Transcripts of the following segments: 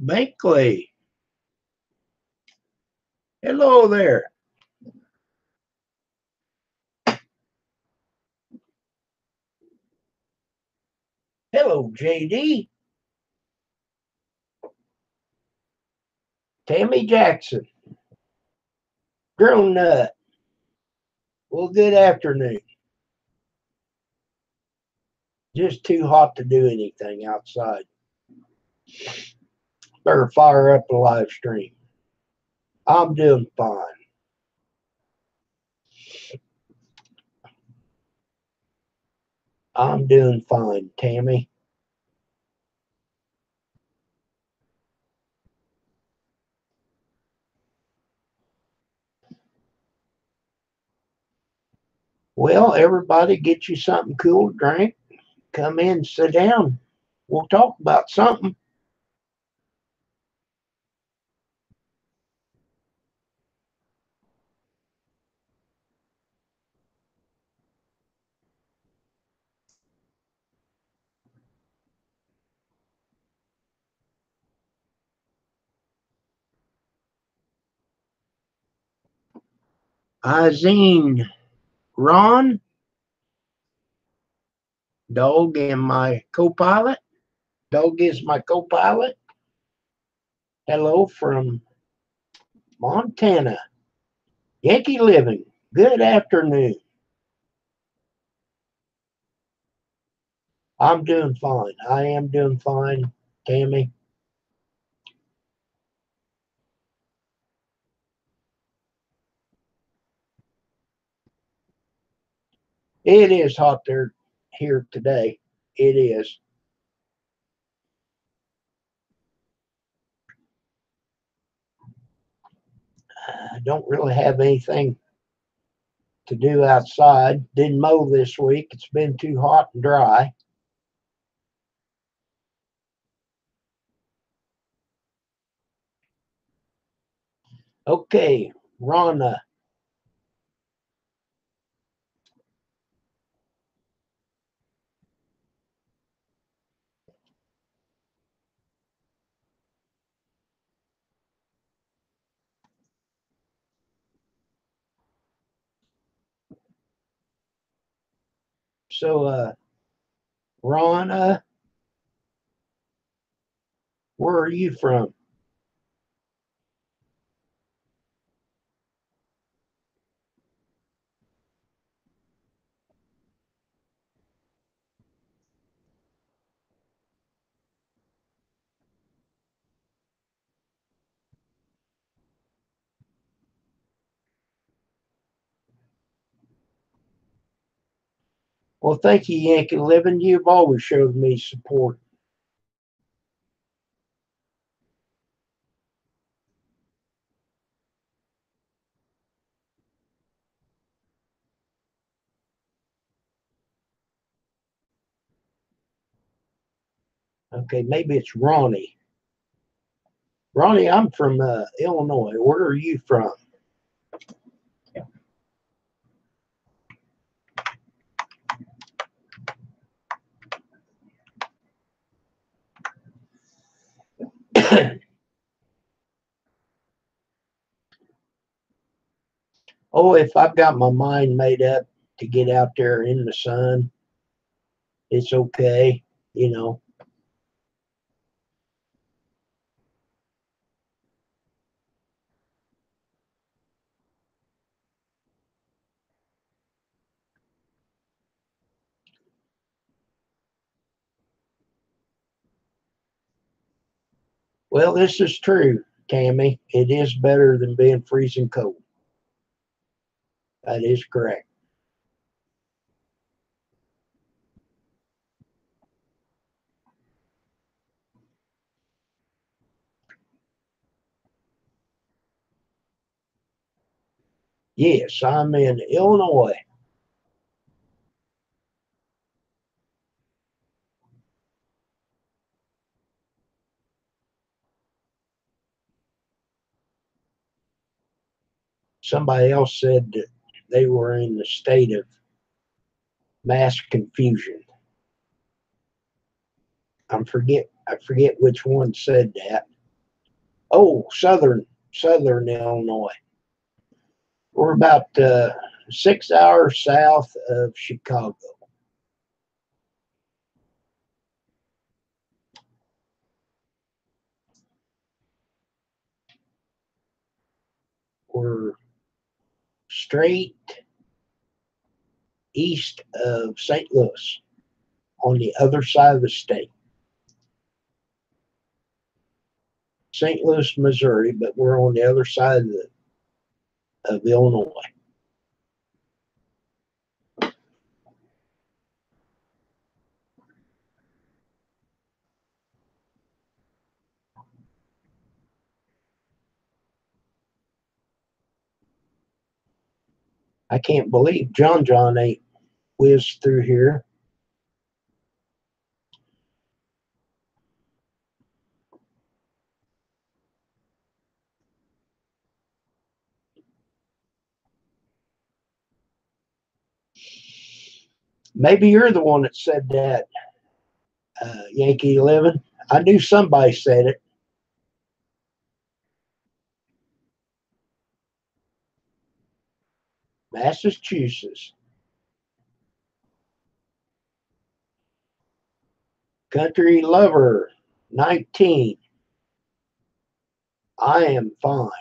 Bankley. Hello there. Hello, JD. Tammy Jackson. Drone Nut. Well, good afternoon. Just too hot to do anything outside. Better fire up the live stream. I'm doing fine. I'm doing fine, Tammy. Well, everybody get you something cool to drink. Come in, sit down. We'll talk about something. Izine, Ron, Dog, and my co-pilot. Dog is my co-pilot. Hello from Montana. Yankee Living. Good afternoon. I'm doing fine. I am doing fine, Tammy. It is hot there here today. It is. I don't really have anything to do outside. Didn't mow this week. It's been too hot and dry. Okay, Ronna. So, Ronna, where are you from? Well, thank you, Yankee Living. You've always showed me support. Okay, maybe it's Ronnie. Ronnie, I'm from Illinois. Where are you from? Oh, if I've got my mind made up to get out there in the sun, it's okay, you know. Well, this is true, Tammy. It is better than being freezing cold. That is correct. Yes, I'm in Illinois. Somebody else said that they were in the state of mass confusion. I forget which one said that. Oh, southern Illinois. We're about 6 hours south of Chicago. We're straight east of St. Louis on the other side of the state. St. Louis, Missouri, but we're on the other side of Illinois. I can't believe John ain't whizzed through here. Maybe you're the one that said that, Yankee Living. I knew somebody said it. Massachusetts. Country Lover 19. I am fine.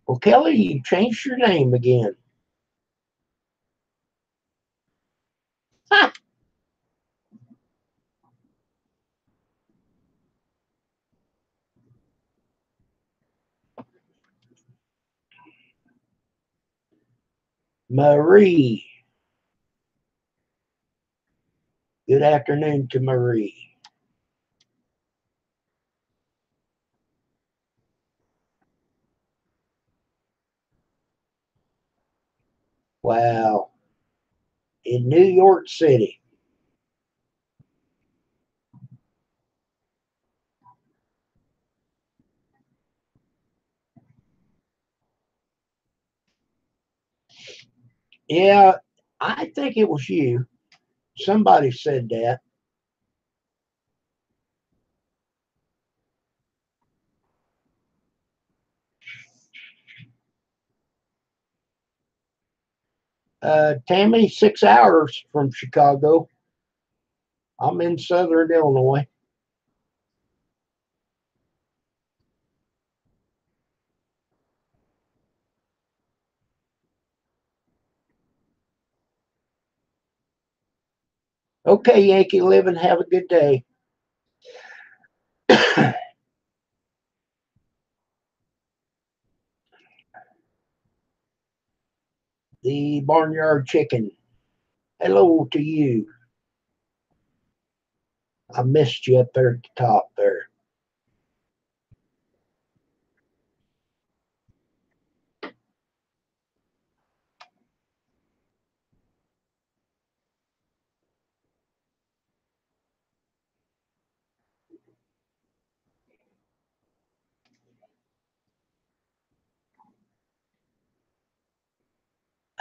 Well, Kelly, you changed your name again. Marie. Good afternoon to Marie. Wow. In New York City. Yeah, I think it was you. Somebody said that. Tammy, 6 hours from Chicago. I'm in southern Illinois. Okay, Yankee Living, have a good day. The Barnyard Chicken. Hello to you. I missed you up there at the top there.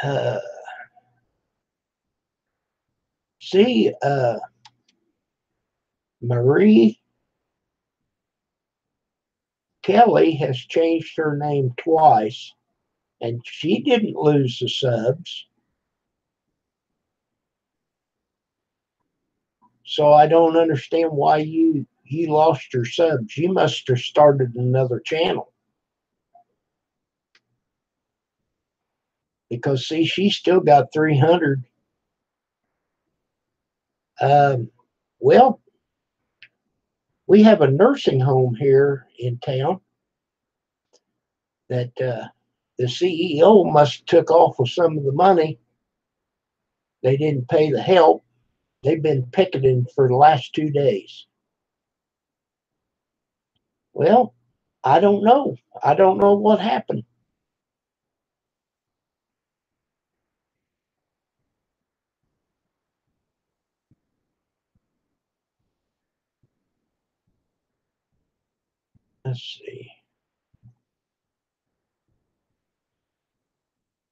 Uh, see, Marie Kelly has changed her name twice, and she didn't lose the subs. So I don't understand why you lost your subs. You must have started another channel because see, she still got 300. Um, well, we have a nursing home here in town that the CEO must have took off with some of the money. They didn't pay the help. They've been picketing for the last 2 days. Well, I don't know. I don't know what happened. Let's see.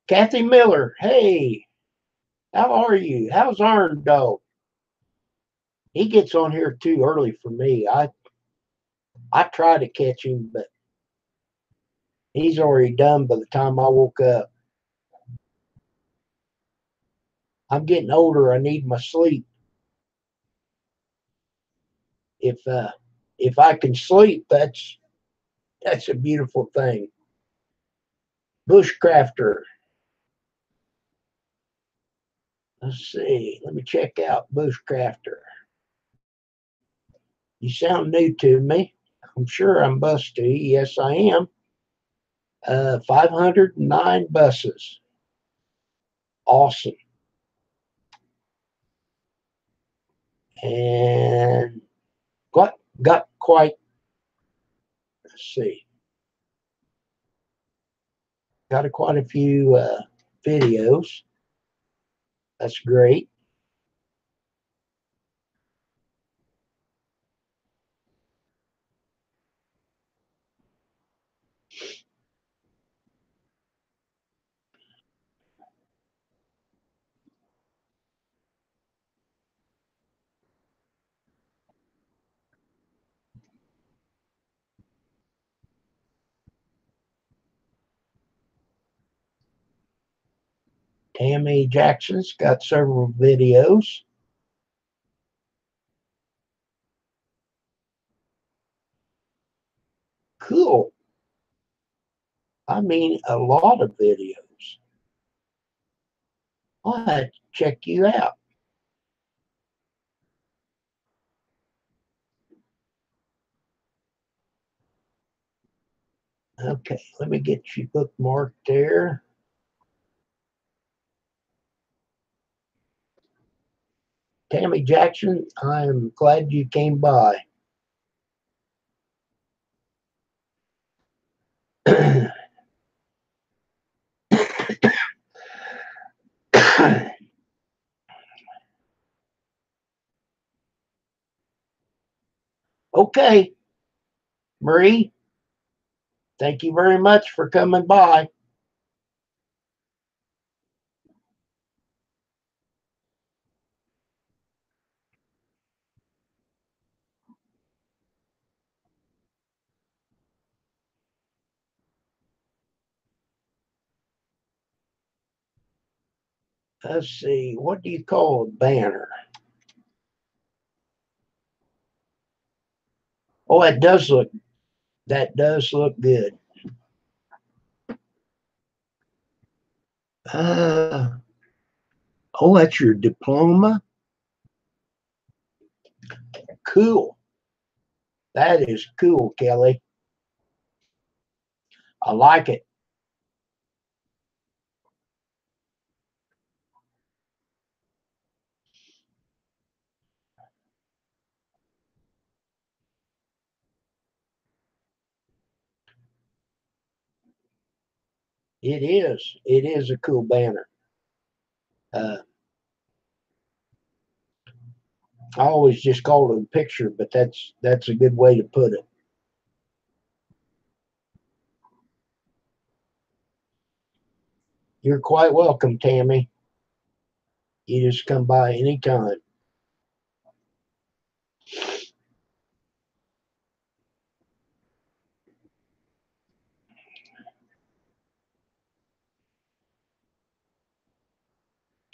Kathy Miller, hey, how are you? How's Iron Dog? He gets on here too early for me. I try to catch him, but he's already done by the time I woke up. I'm getting older. I need my sleep. If uh, if I can sleep, that's a beautiful thing. Bushcrafter. Let's see. Let me check out Bushcrafter. You sound new to me. I'm sure I'm busty. Yes, I am. 509 buses. Awesome. And got quite, let's see, got quite a few videos. That's great. Tammy Jackson's got several videos. Cool. I mean, a lot of videos. I'll have to check you out. Okay, let me get you bookmarked there. Tammy Jackson, I'm glad you came by. Okay, Marie, thank you very much for coming by. Let's see, what do you call a banner? Oh, that does look good. Uh, oh, that's your diploma? Cool. That is cool, Kelly. I like it. It is. It is a cool banner. Uh, I always just call it a picture, but that's a good way to put it. You're quite welcome, Tammy. You just come by anytime.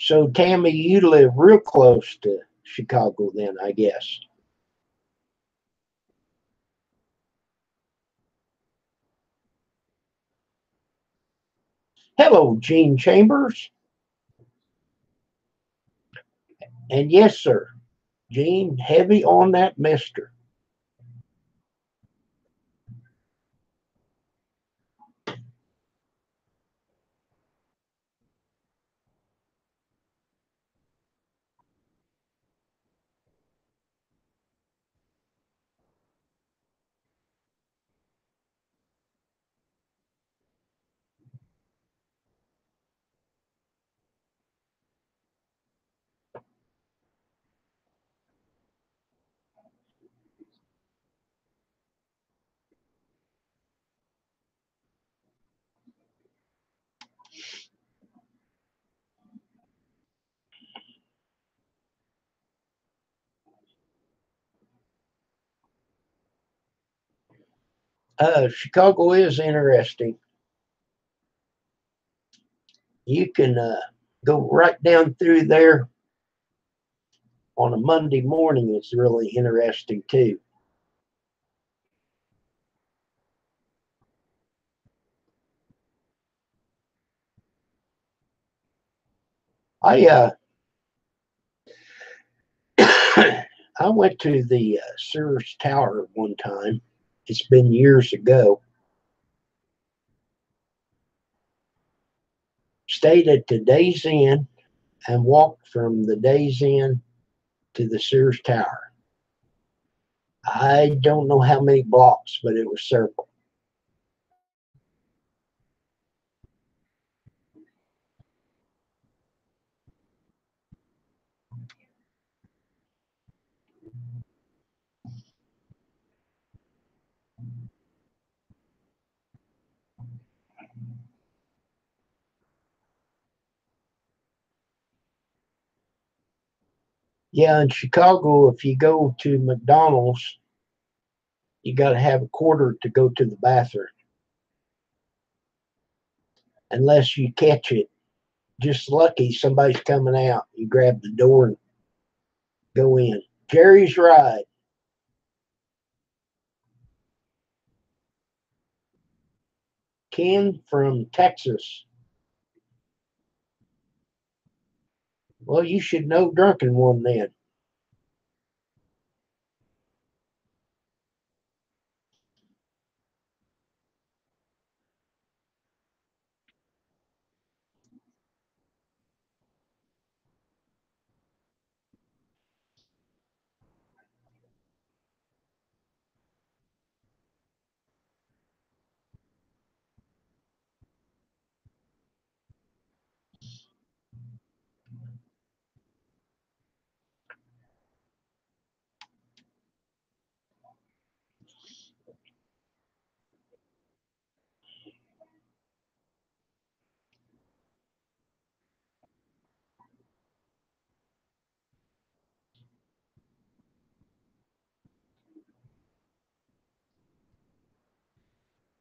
So, Tammy, you live real close to Chicago, then, I guess. Hello, Gene Chambers. And yes, sir, Gene, heavy on that mister. Chicago is interesting. You can go right down through there on a Monday morning. It's really interesting too. I I went to the Sears Tower one time. It's been years ago. Stayed at the Days Inn and walked from the Days Inn to the Sears Tower. I don't know how many blocks, but it was several. Yeah, in Chicago, if you go to McDonald's, you got to have a quarter to go to the bathroom, unless you catch it. Just lucky somebody's coming out. You grab the door and go in. Jerry's Ride. Ken from Texas. Well, you should know Drunken One then.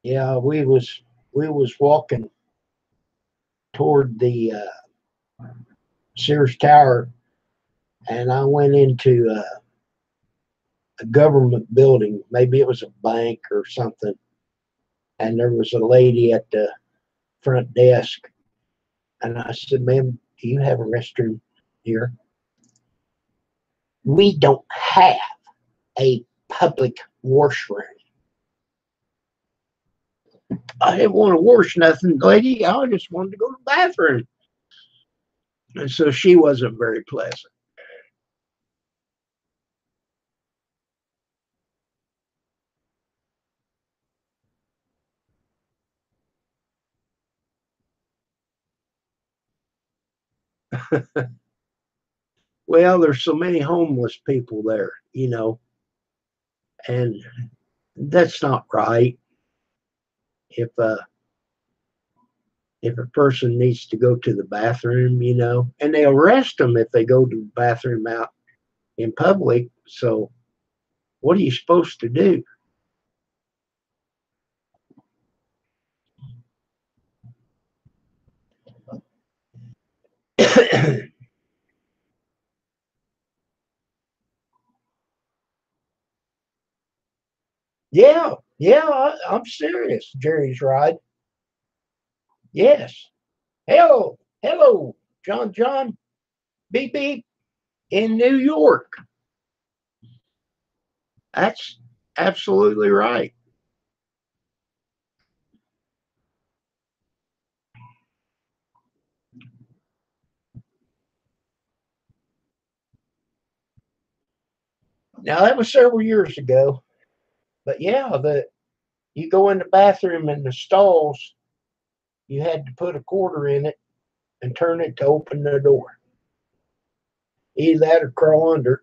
Yeah, we was walking toward the Sears Tower, and I went into a government building. Maybe it was a bank or something. And there was a lady at the front desk, and I said, "Ma'am, do you have a restroom here?" We don't have a public washroom. I didn't want to wash nothing, lady. I just wanted to go to the bathroom. And so she wasn't very pleasant. Well, there's so many homeless people there, and that's not right. If a person needs to go to the bathroom, and they arrest them if they go to the bathroom out in public. So what are you supposed to do? Yeah, yeah, I'm serious. Jerry's Ride. Yes. Hello, hello, John, beep beep in New York. That's absolutely right. Now that was several years ago, but yeah, the you go in the bathroom in the stalls, you had to put a quarter in it and turn it to open the door. Either that or crawl under.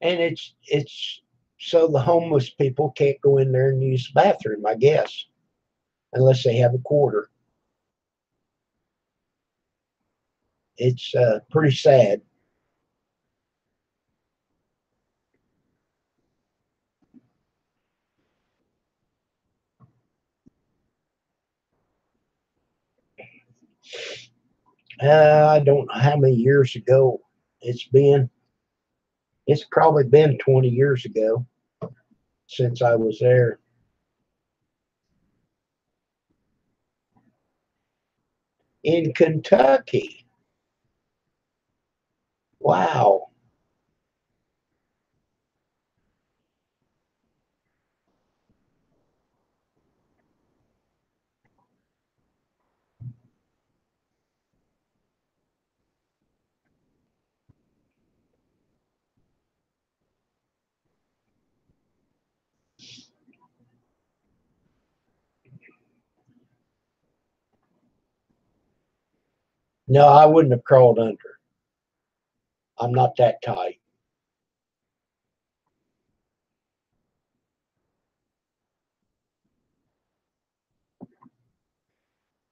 And it's so the homeless people can't go in there and use the bathroom, I guess, unless they have a quarter. It's pretty sad. I don't know how many years ago it's been. It's probably been 20 years ago since I was there. In Kentucky. Wow. No, I wouldn't have crawled under. I'm not that tight.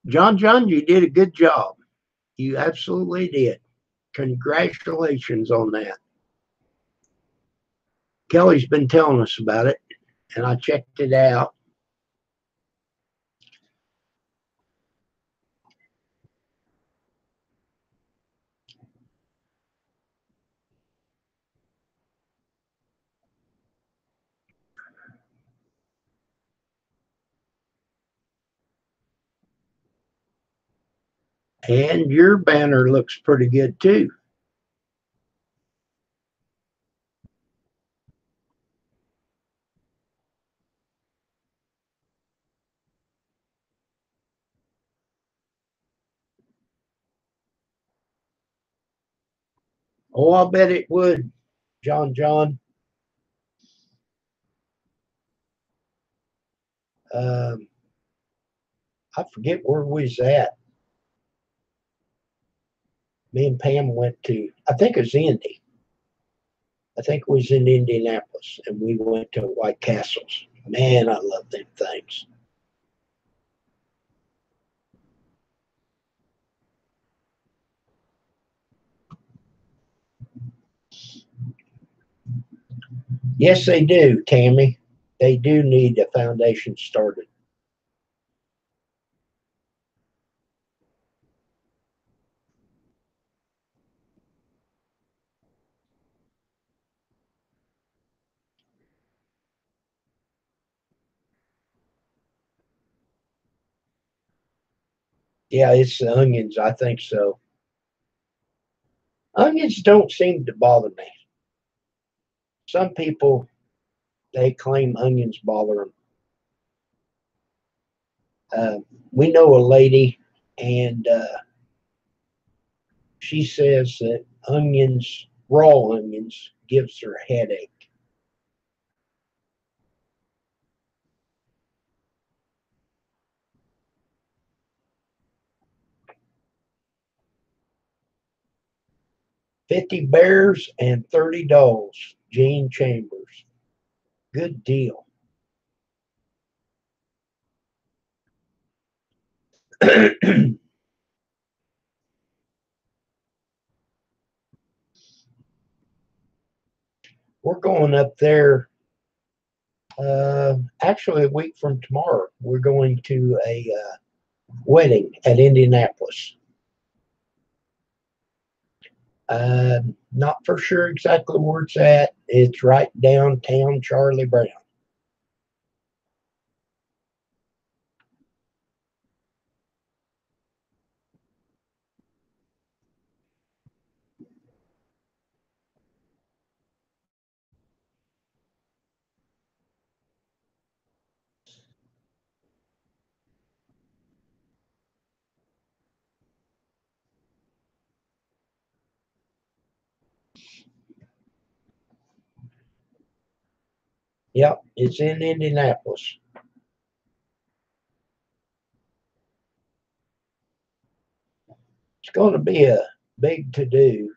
John, you did a good job. You absolutely did. Congratulations on that. Kelly's been telling us about it, and I checked it out. And your banner looks pretty good too. Oh, I bet it would, John. Um, I forget where we was at. Me and Pam went to, I think it was Indy. I think it was in Indianapolis, and we went to White Castles. Man, I love them things. Yes, they do, Tammy. They do need a foundation started. Yeah, it's the onions. I think so. Onions don't seem to bother me. Some people they claim onions bother them. Uh, we know a lady, and she says that onions, raw onions, gives her a headache. 50 bears and 30 dolls. Gene Chambers. Good deal. We're going up there actually a week from tomorrow. We're going to a wedding at Indianapolis. Not for sure exactly where it's at. It's right downtown Charlie Brown. Yep, it's in Indianapolis. It's going to be a big to do.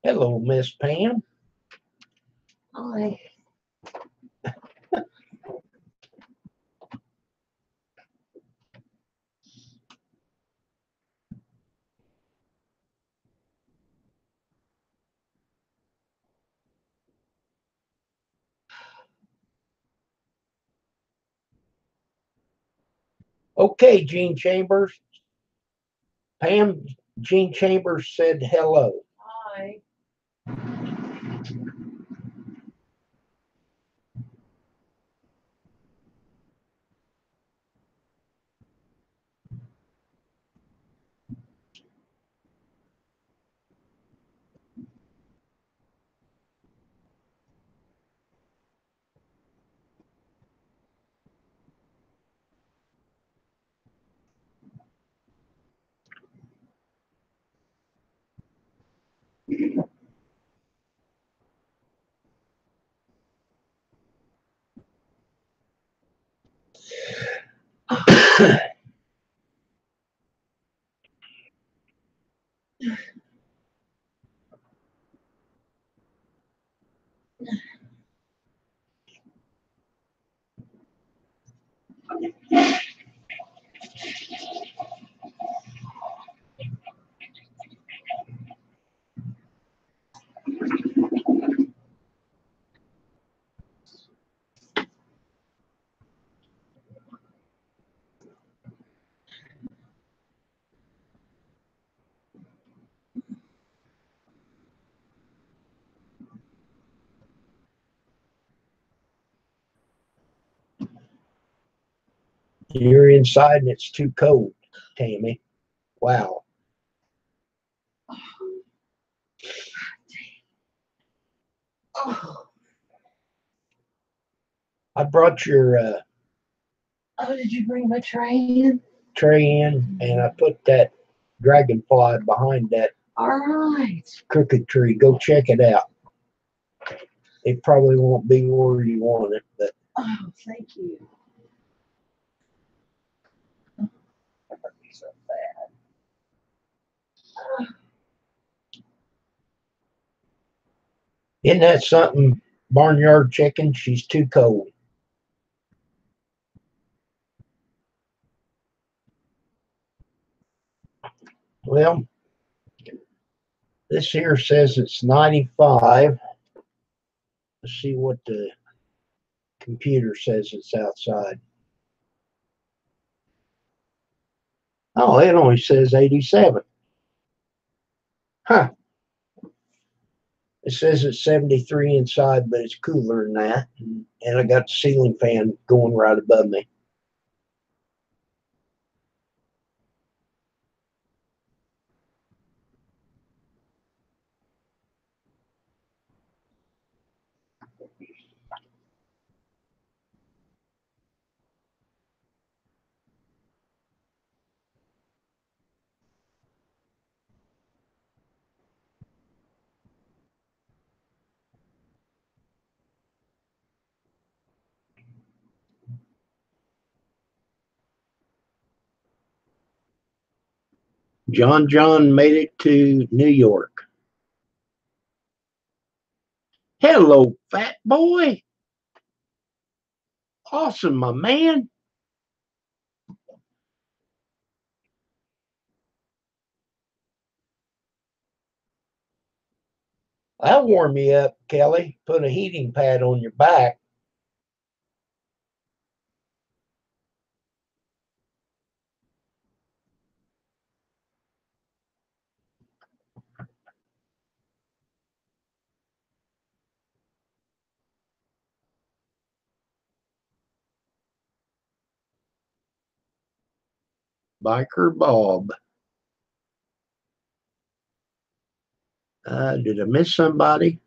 Hello, Miss Pam. Hi. Okay, Gene Chambers. Pam, Gene Chambers said hello. Hi. You're inside and it's too cold, Tammy. Wow. Oh. I brought your Oh, did you bring my tray in? tray in and I put that dragonfly behind that All right. crooked tree. Go check it out. It probably won't be where you want it, but Oh, thank you. So bad. isn't that something? Barnyard chicken, she's too cold. Well, this here says it's 95. Let's see what the computer says it's outside. Oh, it only says 87. Huh. It says it's 73 inside, but it's cooler than that. And I got the ceiling fan going right above me. John made it to New York. Hello, fat boy. Awesome, my man. I'll warm you up, Kelly. Put a heating pad on your back. Biker Bob. Did I miss somebody?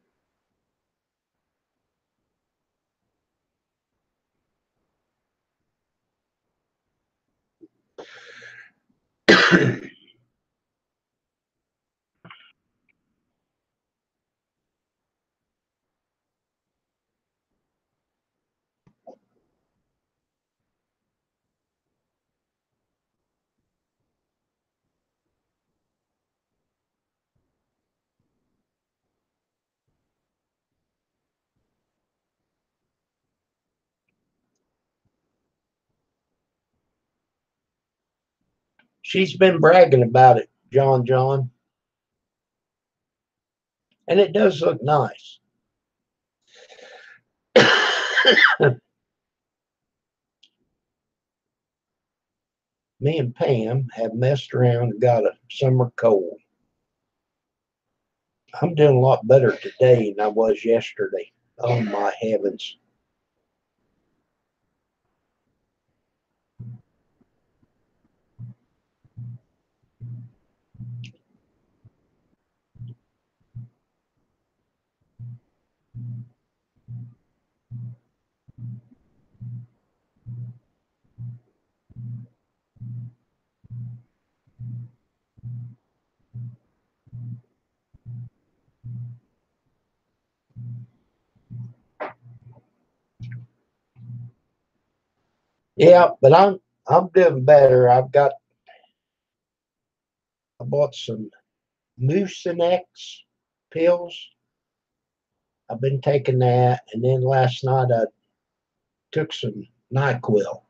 She's been bragging about it, John. And it does look nice. Me and Pam have messed around and got a summer cold. I'm doing a lot better today than I was yesterday. Oh my heavens. Yeah, but I'm doing better. I bought some Mucinex pills. I've been taking that, and then last night I took some NyQuil.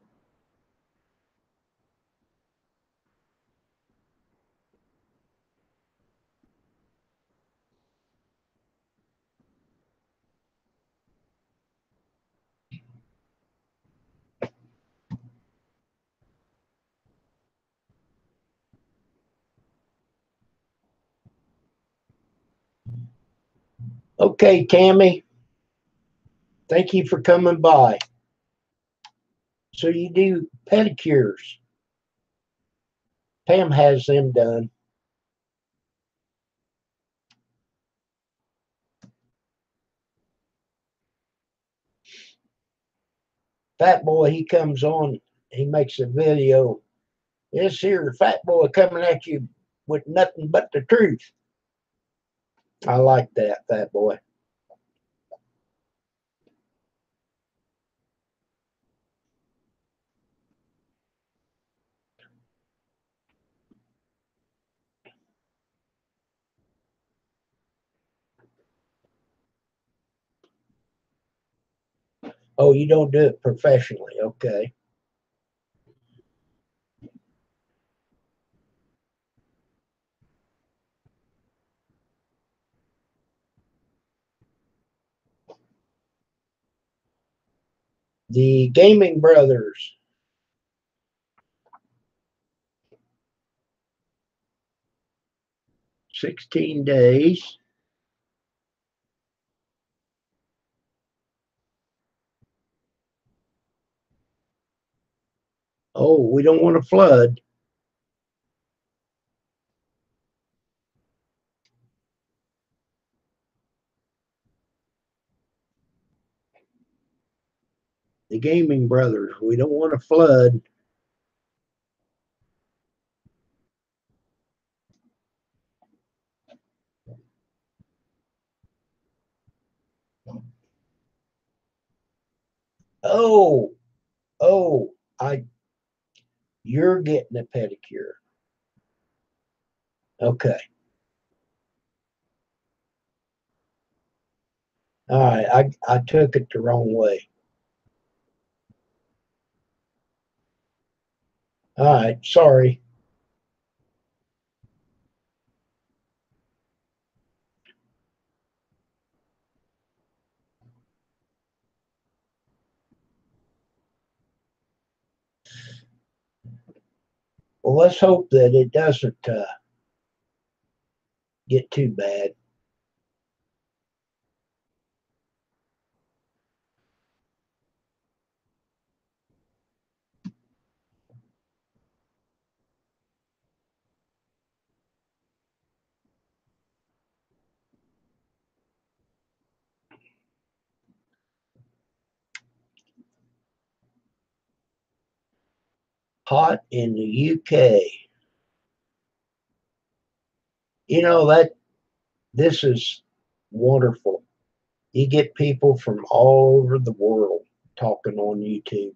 Okay, Tammy, thank you for coming by. So you do pedicures. Pam has them done. Fat boy, he comes on, he makes a video. This here fat boy coming at you with nothing but the truth. I like that, fat boy. Oh, you don't do it professionally. Okay. The Gaming Brothers. 16 days. Oh, we don't want to flood. The Gaming Brothers. We don't want to flood. Oh, oh, I you're getting a pedicure. Okay. All right. I took it the wrong way. All right. Sorry. Well, let's hope that it doesn't get too bad. Hot in the UK. You know that this is wonderful. You get people from all over the world talking on YouTube.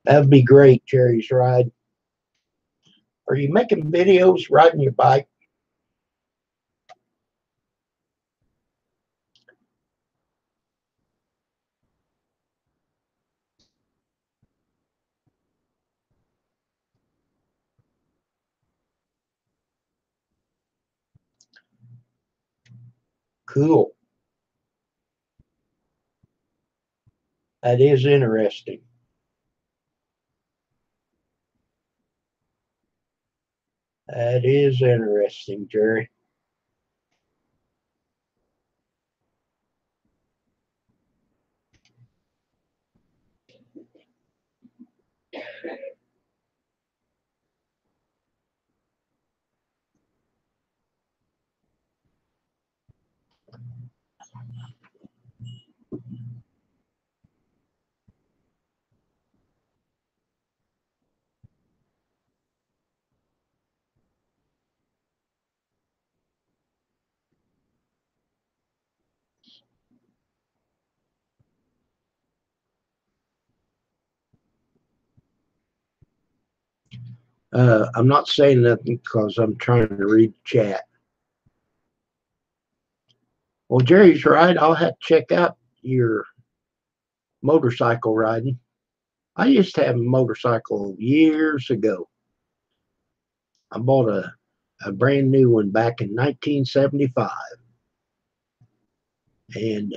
That'd be great, Jerry's Ride. Are you making videos riding your bike? Cool. That is interesting. That is interesting, Jerry. I'm not saying nothing because I'm trying to read the chat. Well, Jerry's right. I'll have to check out your motorcycle riding. I used to have a motorcycle years ago. I bought a brand new one back in 1975. And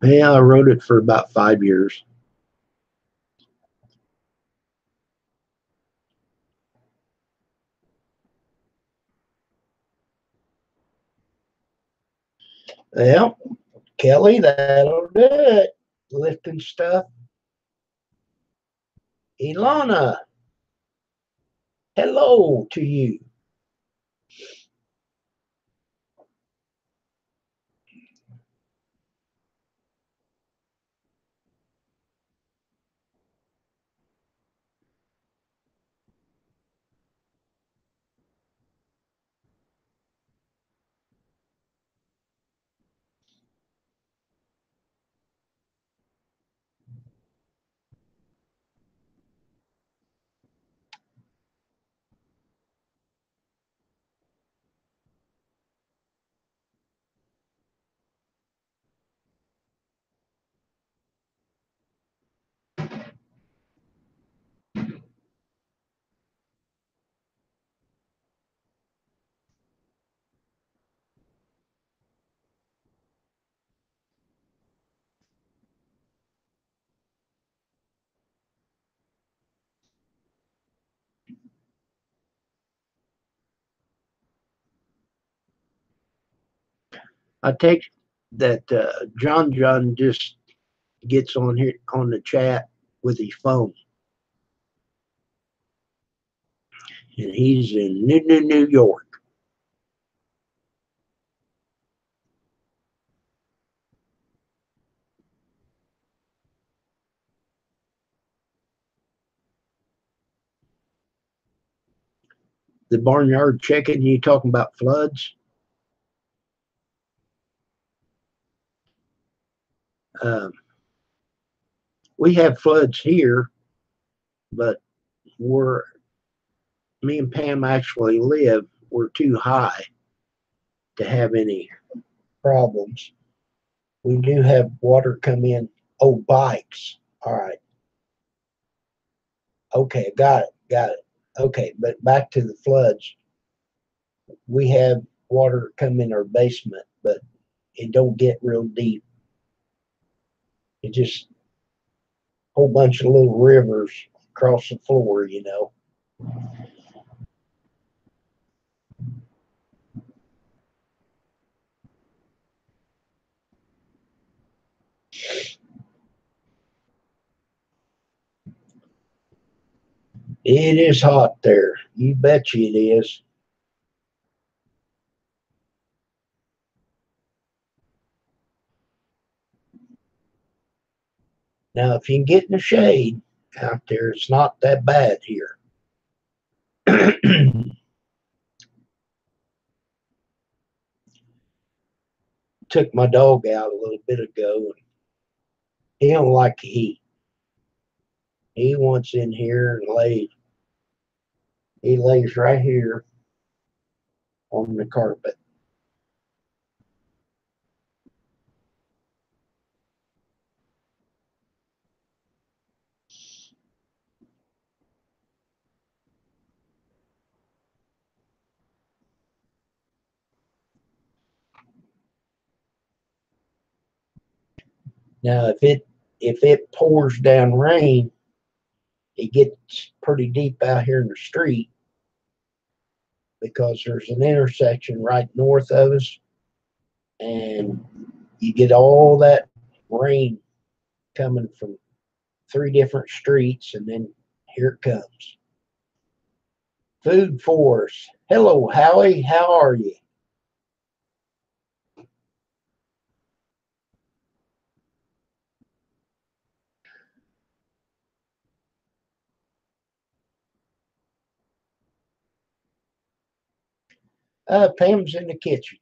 yeah, I rode it for about 5 years. Well, Kelly, that'll do it. Lifting stuff. Ilana, hello to you. I take that John just gets on here on the chat with his phone, and he's in New York. The barnyard chicken. You talking about floods? Um, we have floods here, but where me and Pam actually live, we're too high to have any problems. We do have water come in. Oh, bikes. All right. Okay, got it. Got it. Okay, but back to the floods. We have water come in our basement, but it don't get real deep. It just a whole bunch of little rivers across the floor, you know. It is hot there. You bet you it is. Now, if you can get in the shade out there, it's not that bad here. Took my dog out a little bit ago, and he don't like the heat. He wants in here and he lays right here on the carpet. Now if it pours down rain, it gets pretty deep out here in the street because there's an intersection right north of us, and you get all that rain coming from three different streets, and then here it comes. Food Force. Hello, Howie. How are you? Pam's in the kitchen.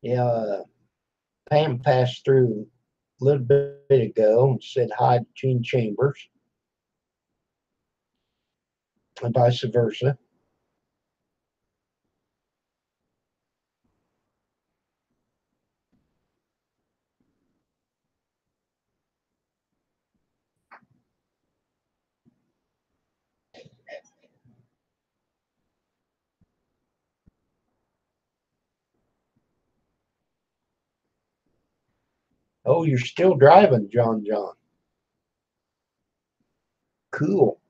Yeah, Pam passed through a little bit ago and said hi to Gene Chambers, and vice versa. Oh, you're still driving, John John. Cool.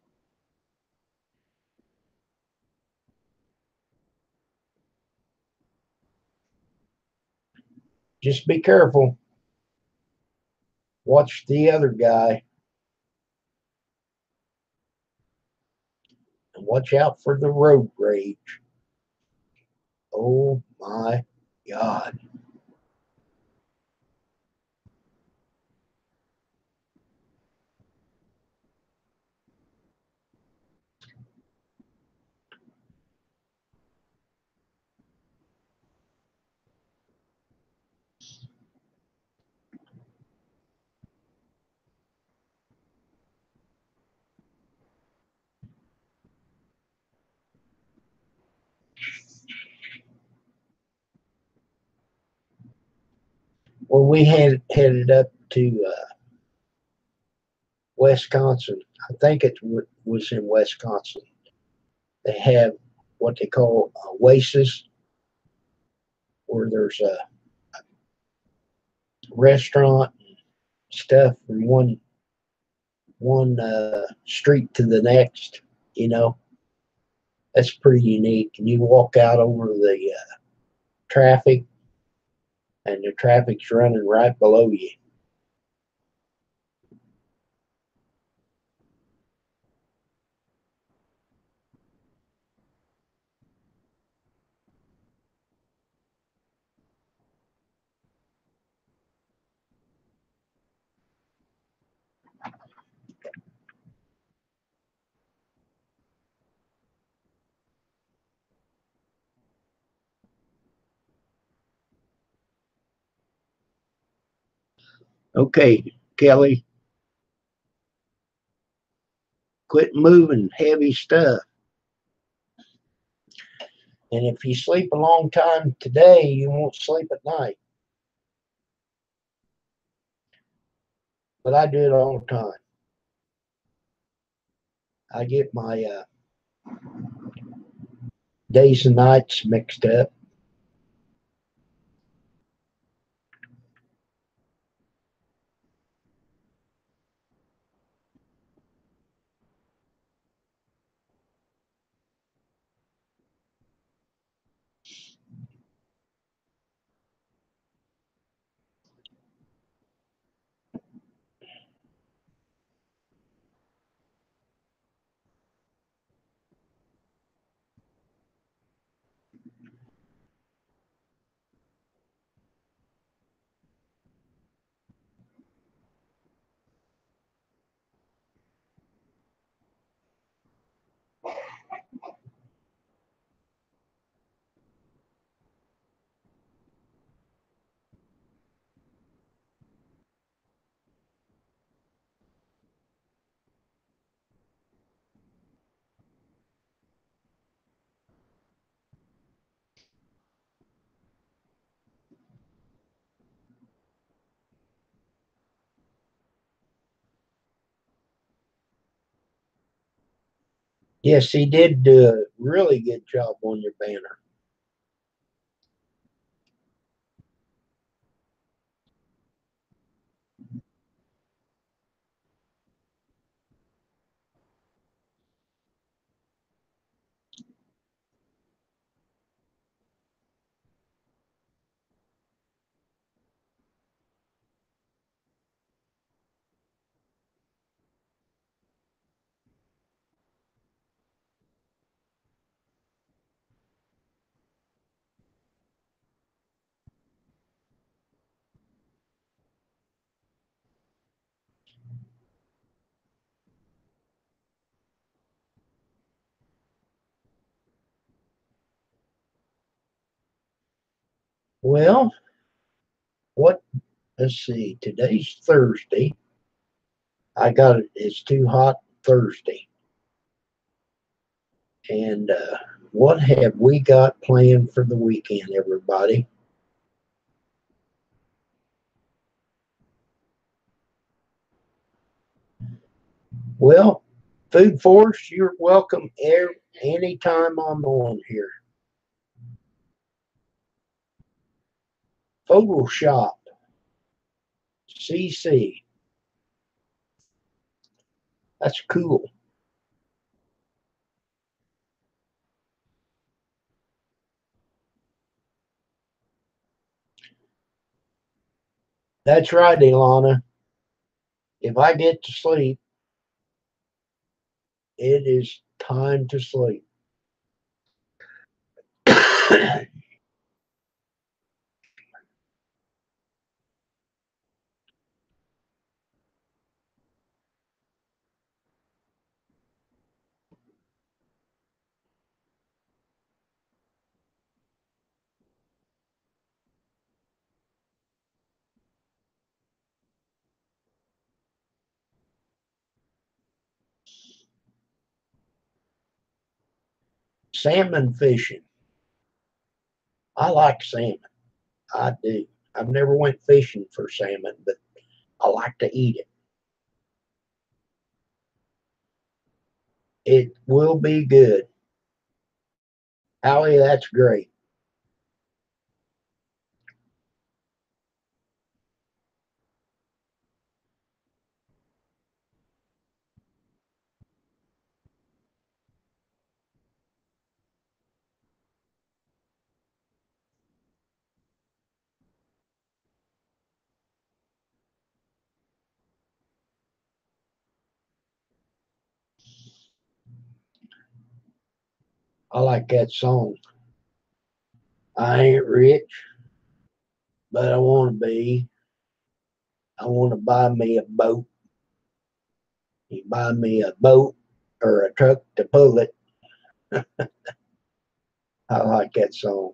Just be careful. Watch the other guy and watch out for the road rage. Oh my God. Well, we had headed up to Wisconsin. I think it was in Wisconsin. They have what they call oasis, where there's a restaurant stuff from one street to the next. You know, that's pretty unique. And you walk out over the traffic, and the traffic's running right below you. Okay, Kelly, quit moving heavy stuff. And if you sleep a long time today, you won't sleep at night. But I do it all the time. I get my days and nights mixed up. Yes, he did do a really good job on your banner. Well, what? Let's see. Today's Thursday. I got it. It's too hot Thursday. And what have we got planned for the weekend, everybody? Well, Food Force, you're welcome anytime I'm on here. Photoshop, CC. That's cool. That's right, Ilana. If I get to sleep, it is time to sleep. Salmon fishing. I like salmon. I do. I've never went fishing for salmon, but I like to eat it. It will be good. Howie, that's great. I like that song. I ain't rich, but I want to be. I want to buy me a boat. You buy me a boat or a truck to pull it. I like that song.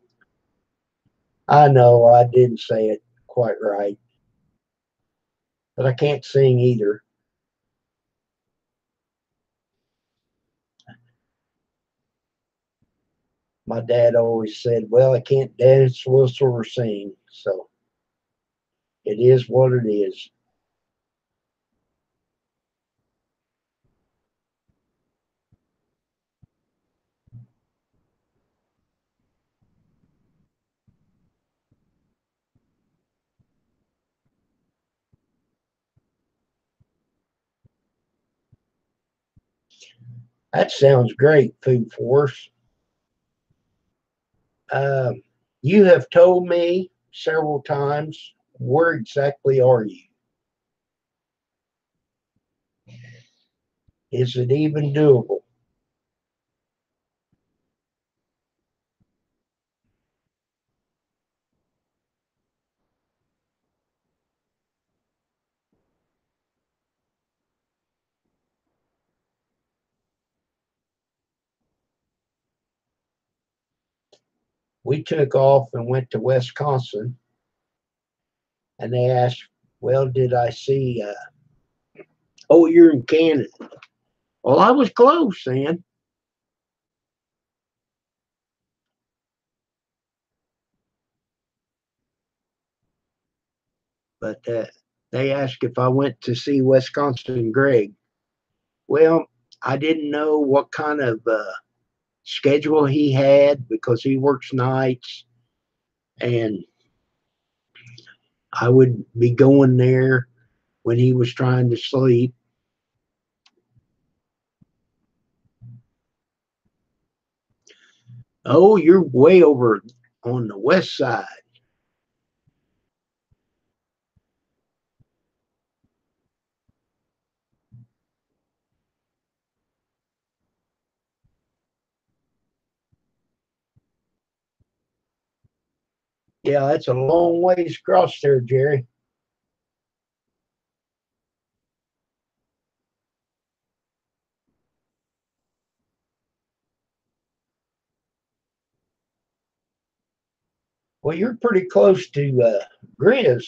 I know I didn't say it quite right, but I can't sing either. My dad always said, well, I can't dance, whistle, or sing. So it is what it is. That sounds great, Food Force. Um, you have told me several times, where exactly are you? Is it even doable? We took off and went to Wisconsin, and they asked, well, did I see, oh, you're in Canada. Well, I was close, man. But they asked if I went to see Wisconsin Greg. Well, I didn't know what kind of schedule he had because he works nights, and I would be going there when he was trying to sleep. Oh, you're way over on the west side. Yeah, that's a long ways across there, Jerry. Well, you're pretty close to Grizz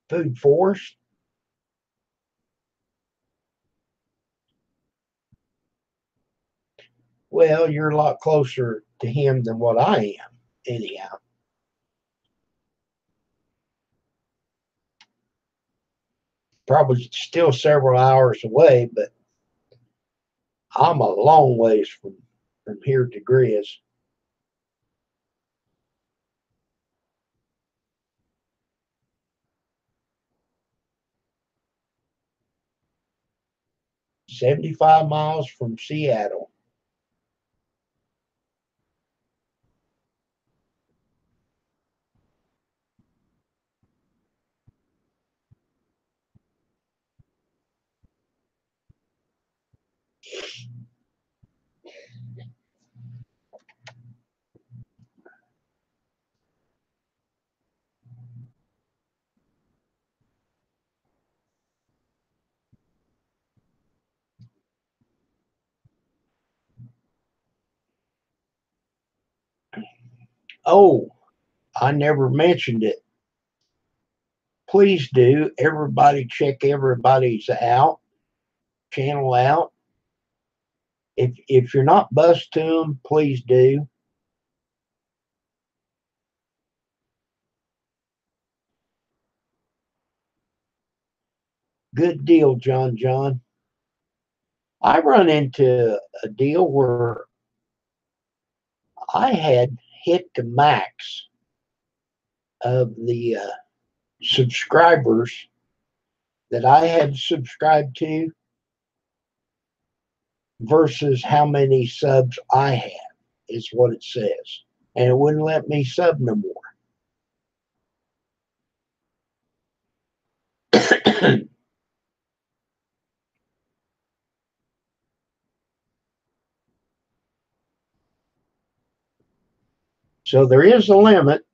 Food Forest. Well, you're a lot closer to him than what I am, anyhow. Probably still several hours away, but I'm a long ways from here to Grizz. 75 miles from Seattle. Oh, I never mentioned it. Please do. Everybody check everybody's out, channel out. If you're not bust to them, please do. Good deal, John John. I run into a deal where I had hit the max of the subscribers that I had subscribed to versus how many subs I had, is what it says. And it wouldn't let me sub no more. So there is a limit.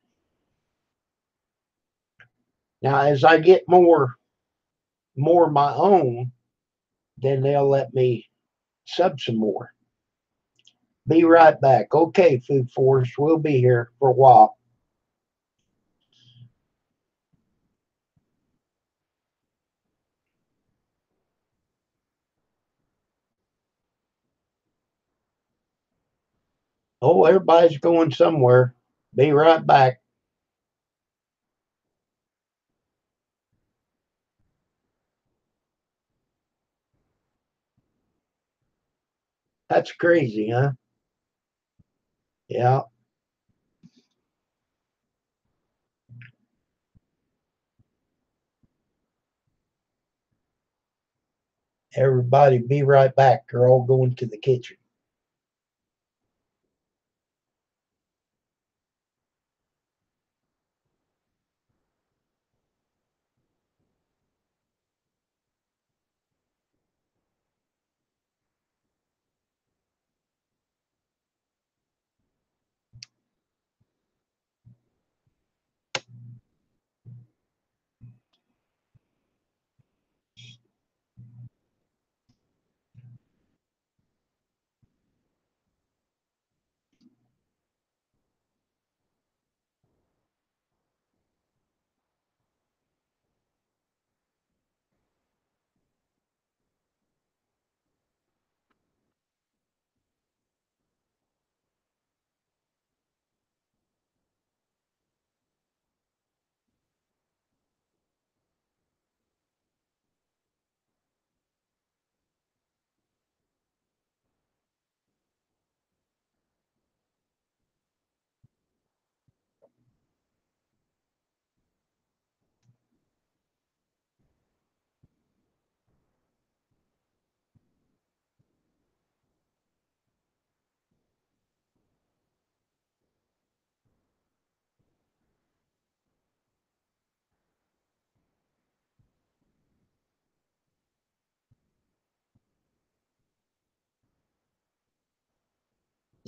Now, as I get more of my own, then they'll let me sub some more. Be right back. Okay, Food Force, we'll be here for a while. Oh, everybody's going somewhere. Be right back. That's crazy, huh? Yeah. Everybody be right back. They're all going to the kitchen.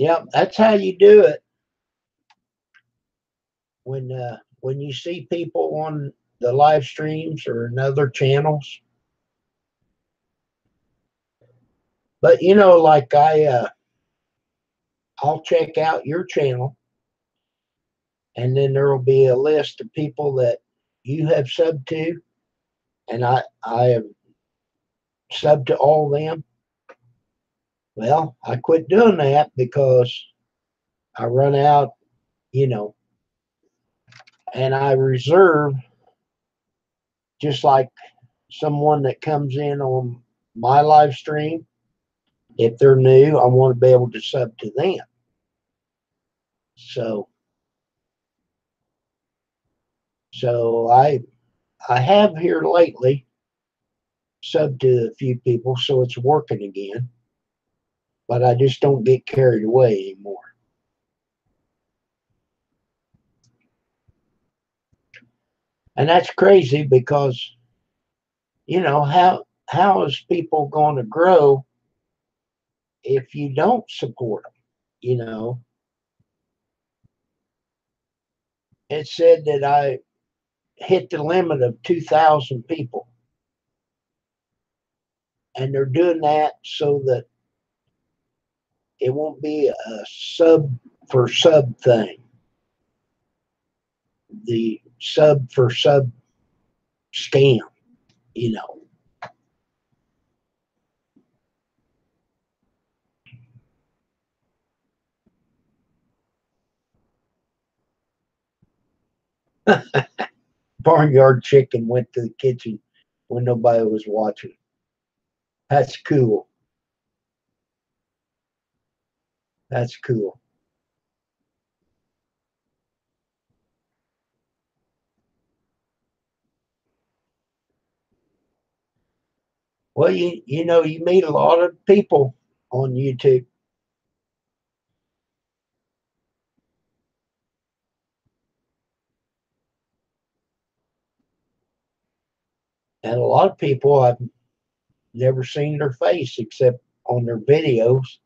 Yep, that's how you do it. When you see people on the live streams or in other channels. But like I'll check out your channel, and then there will be a list of people that you have subbed to, and I have subbed to all of them. Well, I quit doing that because I run out, you know, and I reserve, just like someone that comes in on my live stream. If they're new, I want to be able to sub to them. So, so I have here lately subbed to a few people, so it's working again. But I just don't get carried away anymore. And that's crazy because how is people going to grow if you don't support them? You know, it said that I hit the limit of 2,000 people, and they're doing that so that it won't be a sub for sub thing. The sub for sub scam, you know. Barnyard chicken went to the kitchen when nobody was watching. That's cool. That's cool. Well, you meet a lot of people on YouTube, and a lot of people I've never seen their face except on their videos.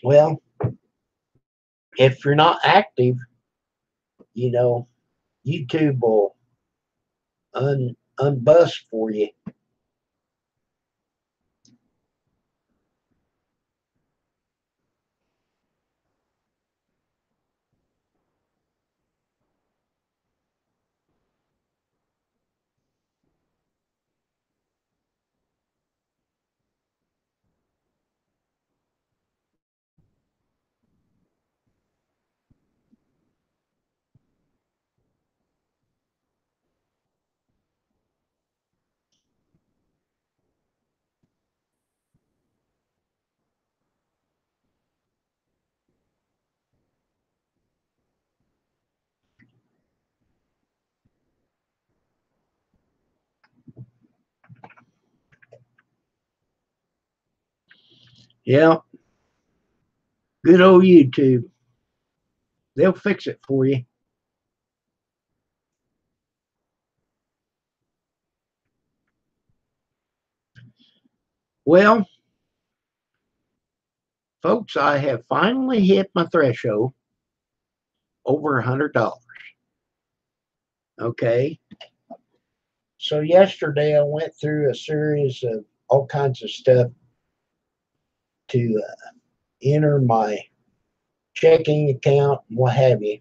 Well, if you're not active, you know, YouTube will unbust for you. Yeah, good old YouTube. They'll fix it for you. Well, folks, I have finally hit my threshold over $100. Okay. So yesterday I went through a series of all kinds of stuff to enter my checking account and what have you.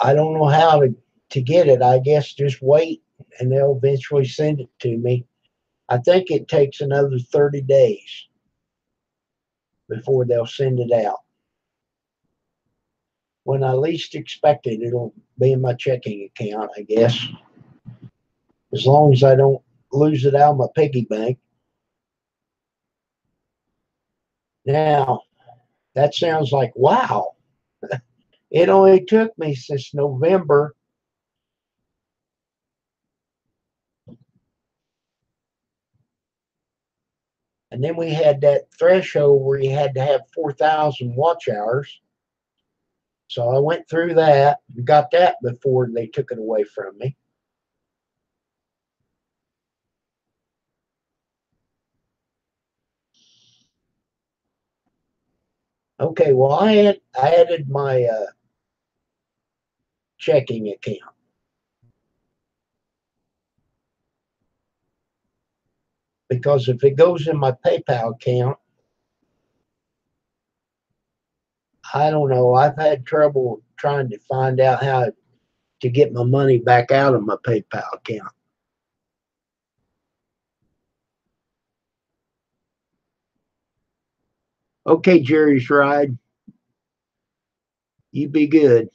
I don't know how to get it. I guess just wait and they'll eventually send it to me. I think it takes another 30 days before they'll send it out. When I least expect it, it'll be in my checking account, I guess. As long as I don't lose it out of my piggy bank. Now, that sounds like, wow, it only took me since November. And then we had that threshold where you had to have 4,000 watch hours. So I went through that and got that before they took it away from me. Okay, well, I added my checking account because if it goes in my PayPal account, I don't know. I've had trouble trying to find out how to get my money back out of my PayPal account. Okay, Jerry's ride. You be good.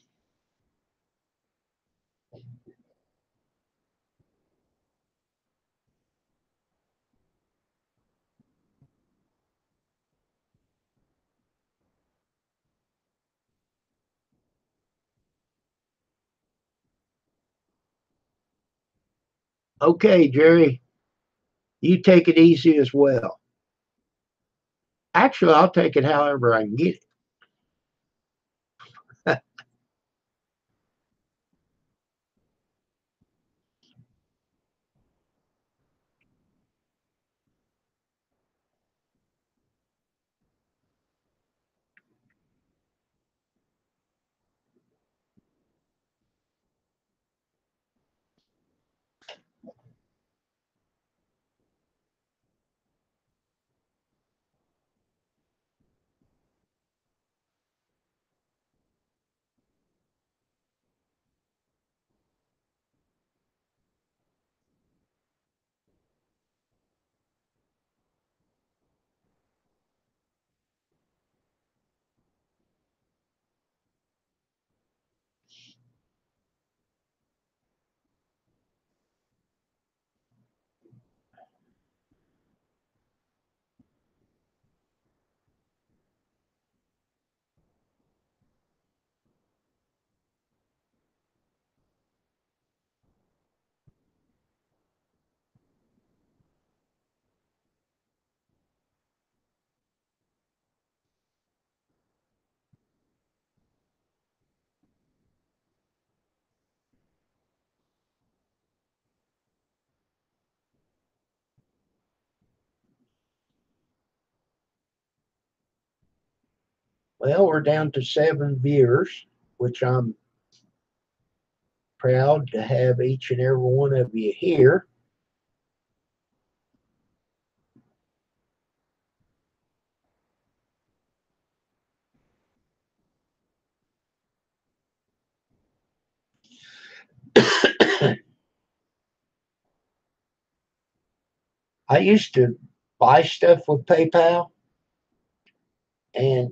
Okay, Jerry. You take it easy as well. Actually, I'll take it however I can get it. Well, we're down to 7 viewers, which I'm proud to have each and every one of you here. I used to buy stuff with PayPal, and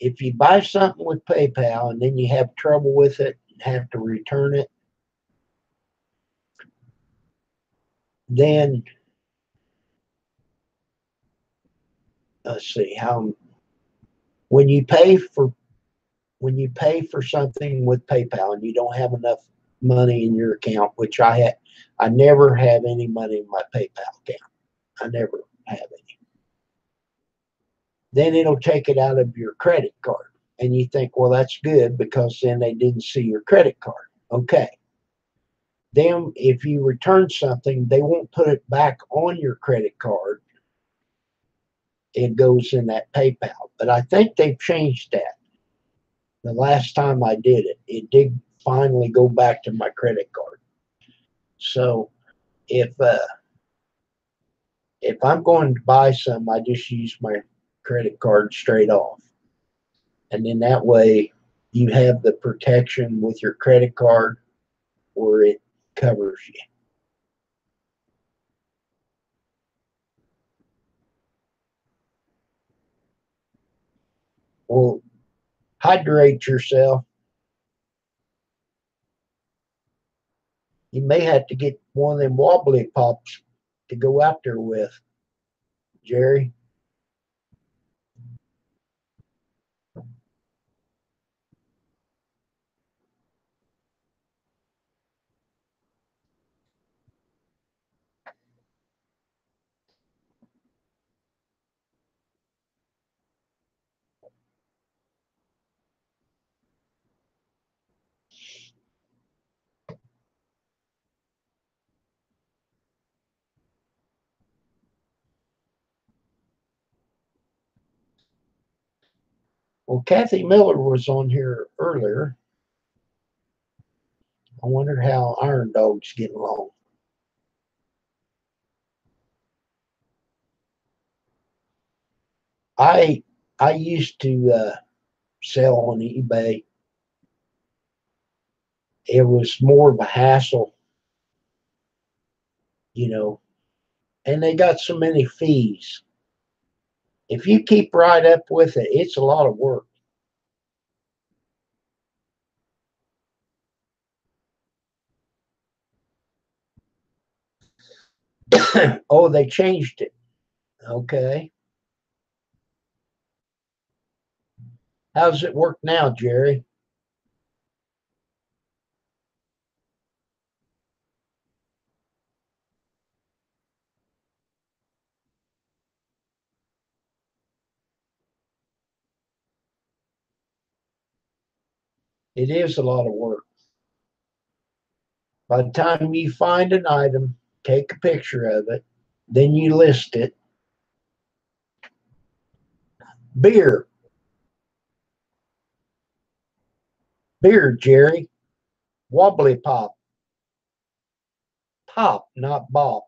if you buy something with PayPal and then you have trouble with it and have to return it, then let's see how when you pay for something with PayPal and you don't have enough money in your account, which I never have any money in my PayPal account. I never have any. Then it'll take it out of your credit card. And you think, well, that's good because then they didn't see your credit card. Okay. Then if you return something, they won't put it back on your credit card. It goes in that PayPal. But I think they've changed that. The last time I did it, it did finally go back to my credit card. So if if I'm going to buy some, I just use my credit card straight off, and then that way you have the protection with your credit card where it covers you. Well, hydrate yourself. You may have to get one of them wobbly pops to go out there with, Jerry. Well, Kathy Miller was on here earlier. I wondered how Iron Dog's getting along. I I used to sell on eBay. It was more of a hassle, you know, and they got so many fees. If you keep right up with it, it's a lot of work. Oh, they changed it. Okay. How's it work now, Jerry? It is a lot of work. By the time you find an item, take a picture of it, then you list it. Beer, beer, Jerry. Wobbly pop, pop, not bop.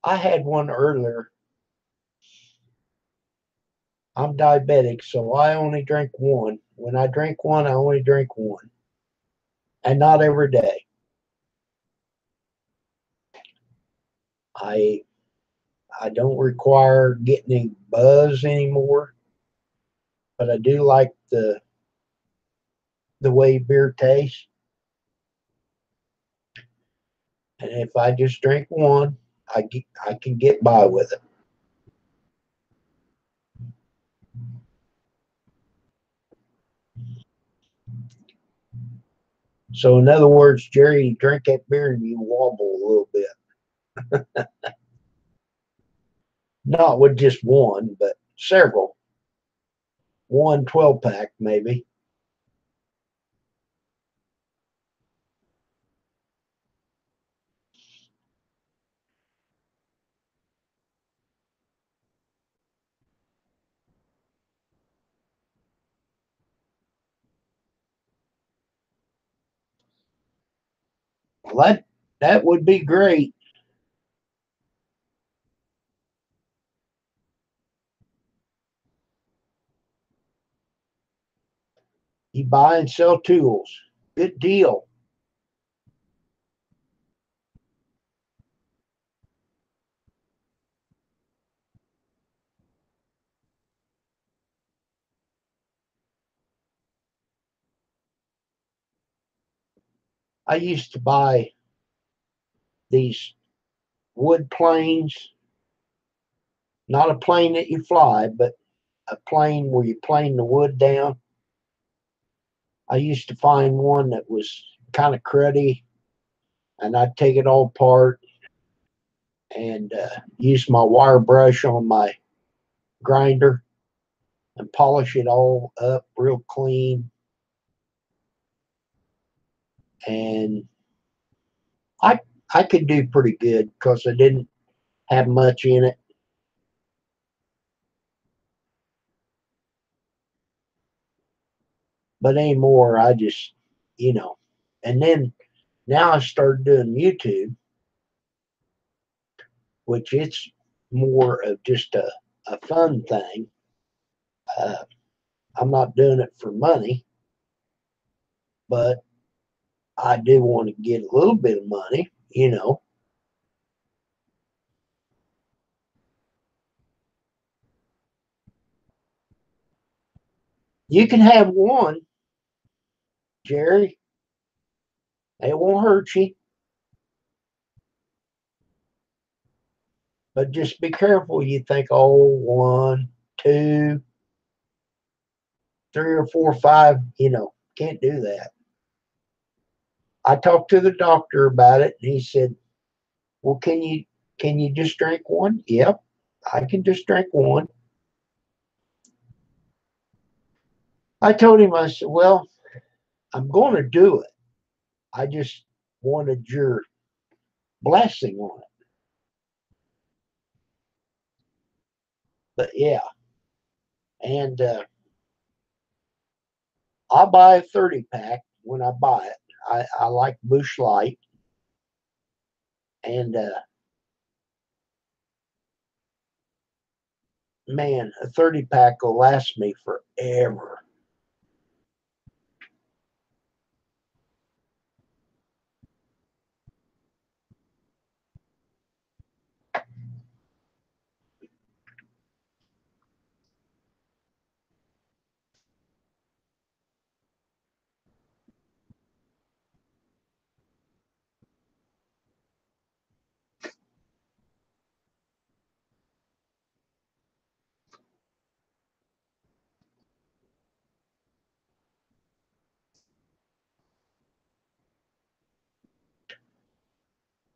I had one earlier. I'm diabetic, so I only drink one. When I drink one, I only drink one, and not every day. I I don't require getting a buzz anymore, but I do like the way beer tastes. And if I just drink one, I can get by with it. So in other words, Jerry, you drink that beer and you wobble a little bit. Not with just one, but several. One 12 pack, maybe. Well, that would be great. You buy and sell tools. Good deal. I used to buy these wood planes, not a plane that you fly, but a plane where you plane the wood down. I used to find one that was kind of cruddy, and I'd take it all apart and use my wire brush on my grinder and polish it all up real clean. And I I could do pretty good because I didn't have much in it. But anymore, I just, you know. And then now I started doing YouTube, which it's more of just a fun thing. Uh, I'm not doing it for money, but I do want to get a little bit of money, you know. You can have one, Jerry. It won't hurt you, but just be careful. You think, oh, one, two, three or four, five, can't do that. I talked to the doctor about it and he said, well, can you just drink one? Yep, I can just drink one. I told him, I said, well, I'm going to do it. I just wanted your blessing on it. But yeah, and I'll buy a 30 pack when I buy it. I like Bush Light, and man, a 30 pack will last me forever.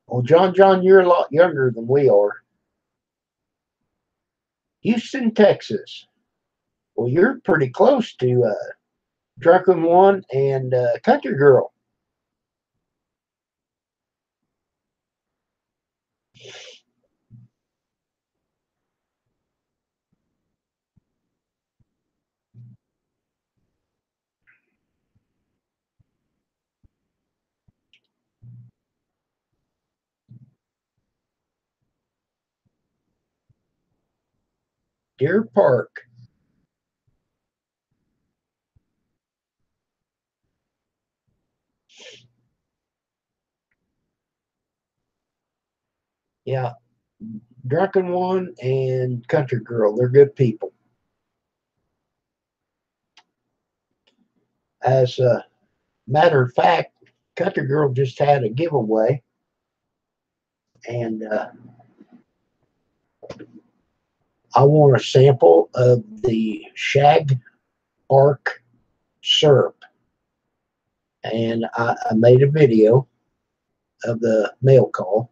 Well, John, you're a lot younger than we are. Houston, Texas. Well, you're pretty close to Drunken One and Country Girl. Deer Park. Yeah, Drunken One and Country Girl. They're good people. As a matter of fact, Country Girl just had a giveaway, and I want a sample of the Shag Bark syrup. And I made a video of the mail call.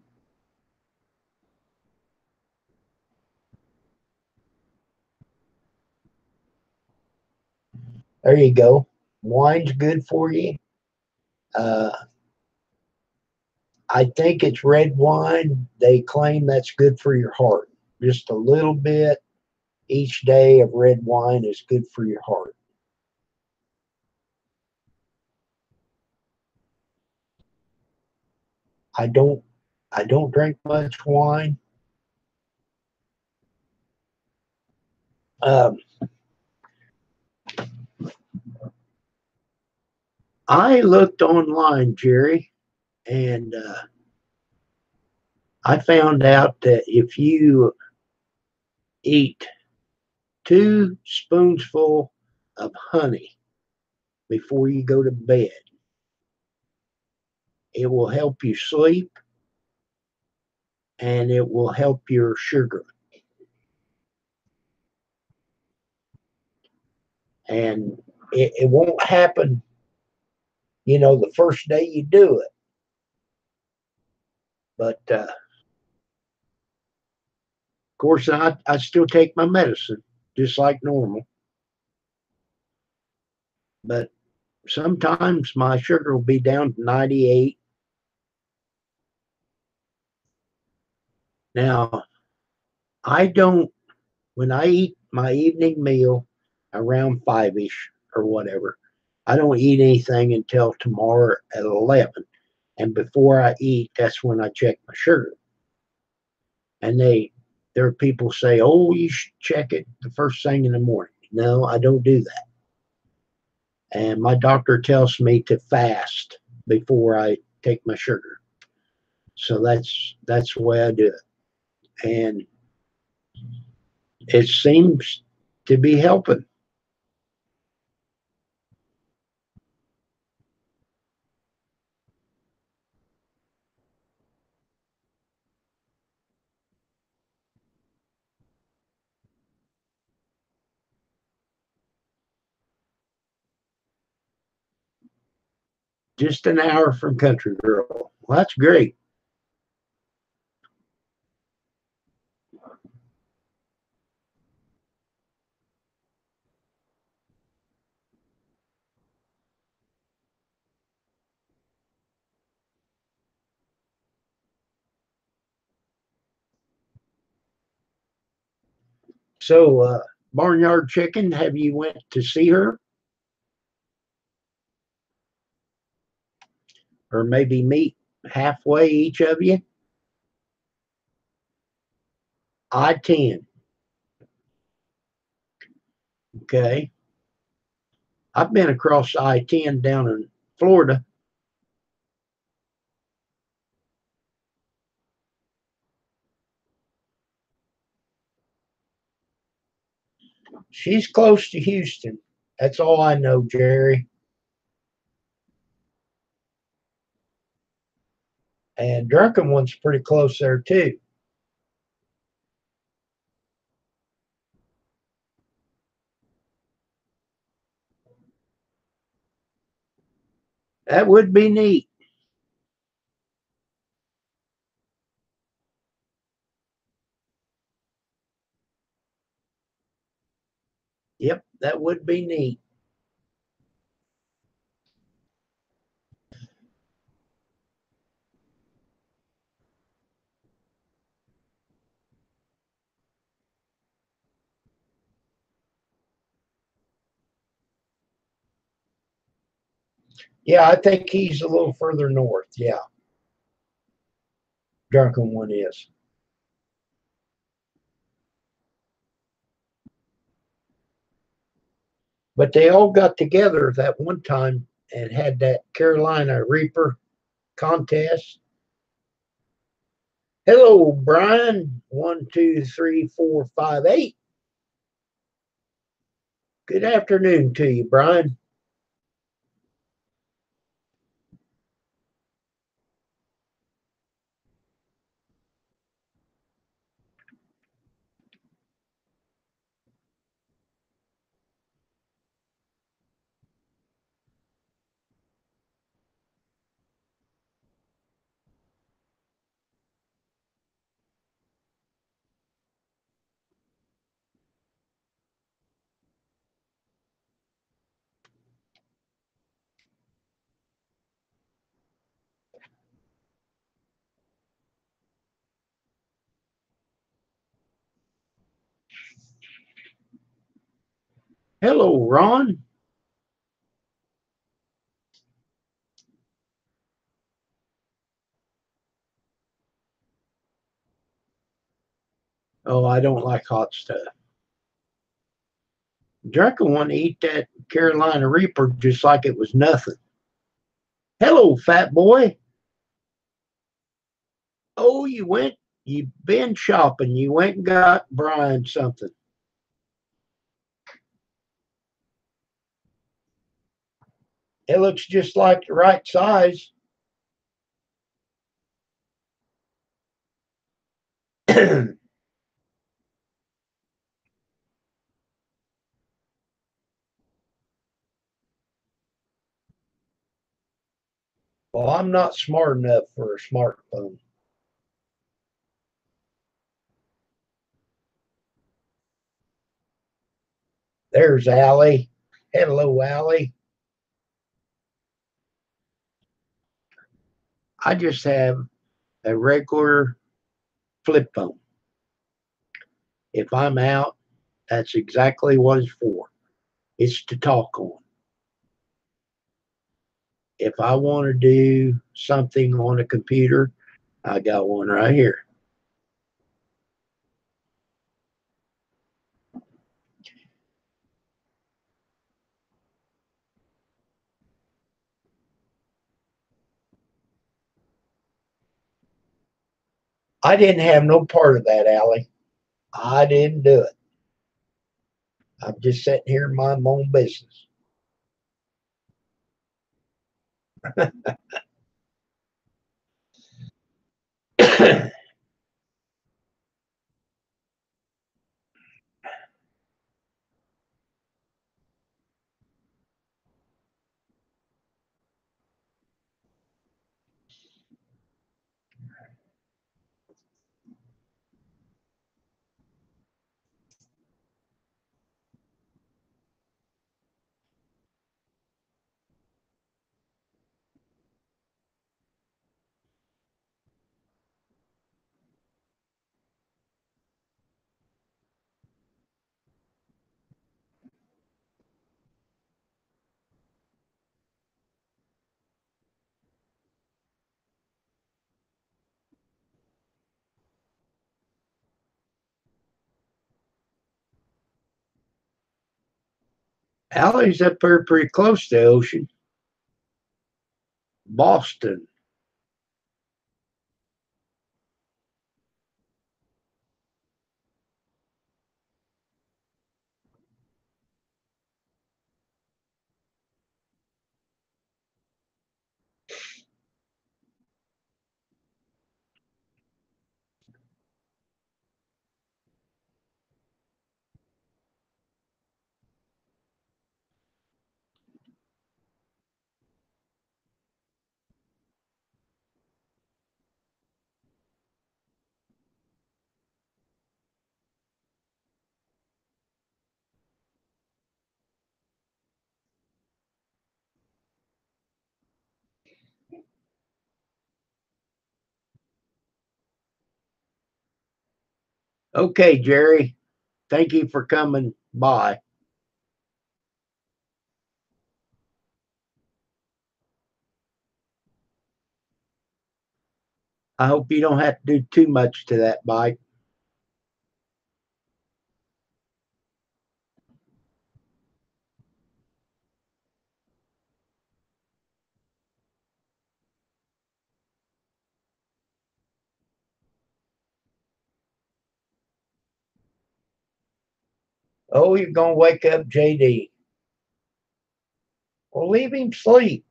There you go. Wine's good for you. Uh, I think it's red wine. They claim that's good for your heart. Just a little bit each day of red wine is good for your heart. I don't I don't drink much wine. Um, I looked online, Jerry, and I found out that if you eat 2 spoonsful of honey before you go to bed, it will help you sleep and it will help your sugar. And it won't happen, the first day you do it. But of course, I still take my medicine just like normal. But sometimes my sugar will be down to 98. Now, I don't, when I eat my evening meal around 5ish or whatever, I don't eat anything until tomorrow at 11. And before I eat, that's when I check my sugar. And there are people say, "Oh, you should check it the first thing in the morning." No, I don't do that. And my doctor tells me to fast before I take my sugar. So that's the way I do it. And it seems to be helping. Just an hour from Country Girl. Well, that's great. So, Barnyard Chicken, have you went to see her, or maybe meet halfway each of you? I-10. Okay. I've been across I-10 down in Florida. She's close to Houston. That's all I know, Jerry. And Drunken One's pretty close there too. That would be neat. Yep, that would be neat. Yeah, I think he's a little further north. Yeah, Drunken One is. But they all got together that one time and had that Carolina Reaper contest. Hello, Brian. 1, 2, 3, 4, 5, 8. Good afternoon to you, Brian. Hello, Ron. Oh, I don't like hot stuff. Drunken One eat that Carolina Reaper just like it was nothing. Hello, fat boy. Oh, you been shopping. You went and got Brian something. It looks just like the right size. Well, I'm not smart enough for a smartphone. There's Allie. Hello, Allie. I just have a regular flip phone. If I'm out, that's exactly what it's for. It's to talk on. If I want to do something on a computer, I got one right here. I didn't have no part of that, Allie. I didn't do it. I'm just sitting here in my own business. Allie's up there pretty close to the ocean. Boston. Okay, Jerry. Thank you for coming by. I hope you don't have to do too much to that bike. Oh, you're going to wake up JD. Well, leave him sleep.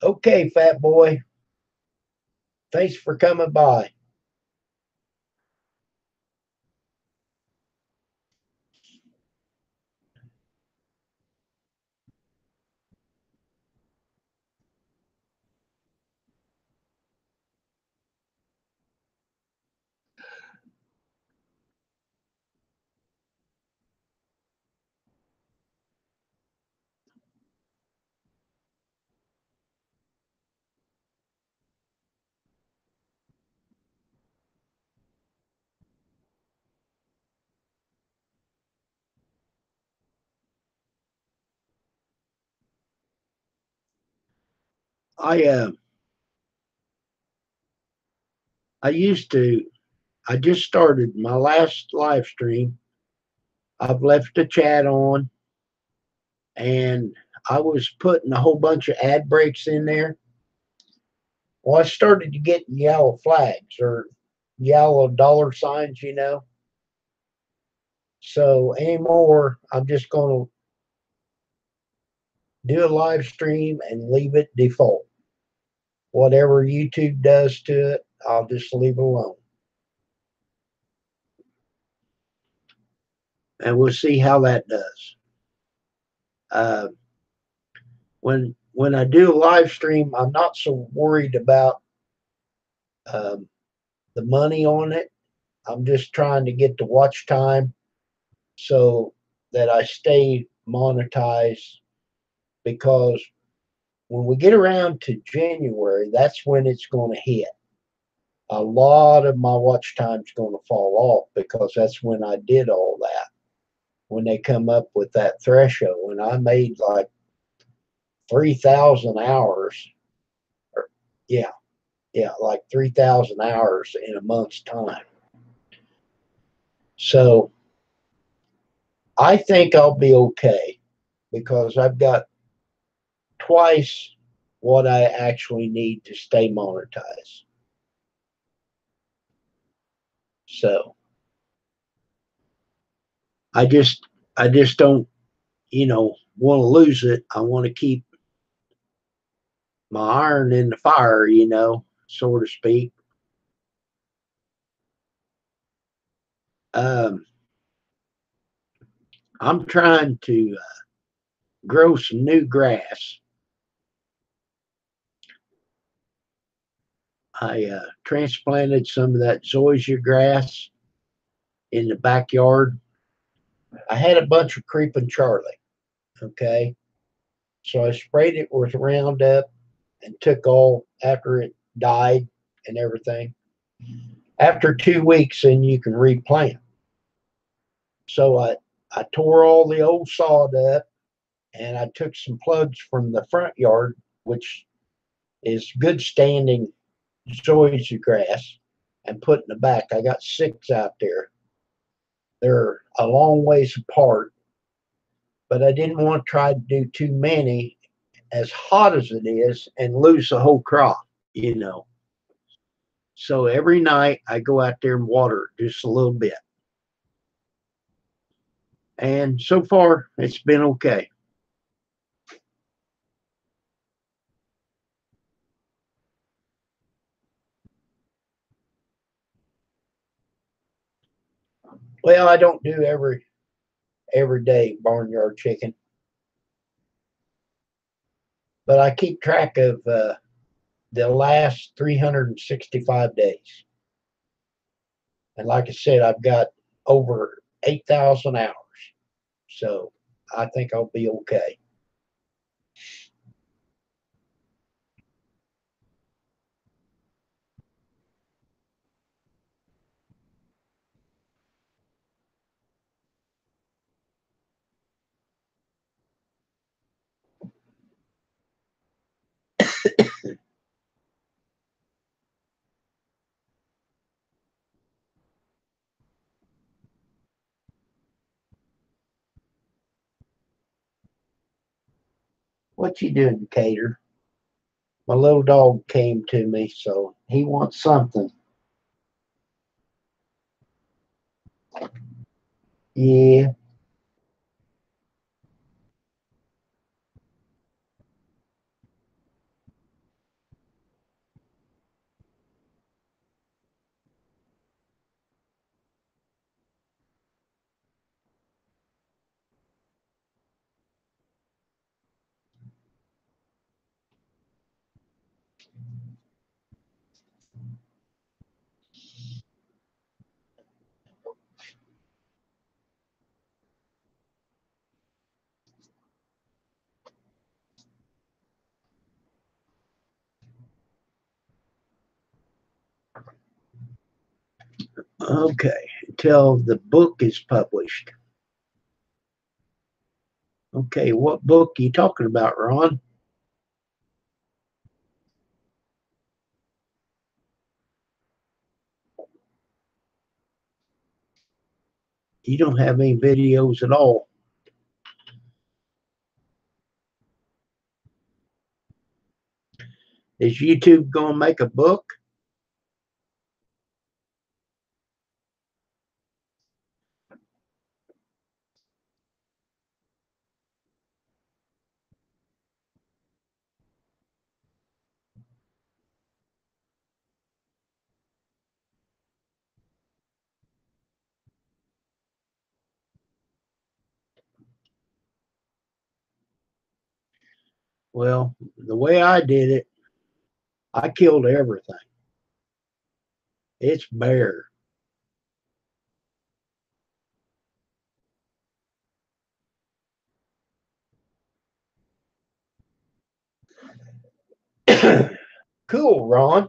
Okay, fat boy. Thanks for coming by. I uh, I used to. I just started my last live stream. I've left the chat on, and I was putting a whole bunch of ad breaks in there. Well, I started to get yellow flags or yellow dollar signs. So anymore, I'm just going to do a live stream and leave it default. Whatever YouTube does to it, I'll just leave it alone. And we'll see how that does. Uh, when I do a live stream, I'm not so worried about um, the money on it. I'm just trying to get the watch time so that I stay monetized, because when we get around to January, that's when it's going to hit. A lot of my watch time's going to fall off because that's when I did all that. When they come up with that threshold, and I made like 3,000 hours, or yeah, yeah, like 3,000 hours in a month's time. So I think I'll be okay because I've got twice what I actually need to stay monetized. So I just I just don't, want to lose it. I want to keep my iron in the fire, so to speak. Um, I'm trying to grow some new grass. I transplanted some of that zoysia grass in the backyard. I had a bunch of creeping Charlie. Okay. So I sprayed it with Roundup and took all after it died and everything. After 2 weeks, then you can replant. So I tore all the old sod up, and I took some plugs from the front yard, which is good standing zoysia grass, and put in the back. I got 6 out there. They're a long ways apart, but I didn't want to try to do too many as hot as it is and lose the whole crop. So every night I go out there and water it just a little bit. And so far it's been okay. Well, I don't do every day barnyard chicken, but I keep track of the last 365 days. And like I said, I've got over 8,000 hours. So I think I'll be okay. What you doing, Cater? My little dog came to me, so he wants something. Yeah. Okay. Until the book is published. Okay. What book are you talking about, Ron? You don't have any videos at all. Is YouTube going to make a book? Well, the way I did it, I killed everything. It's bare. Cool, Ron.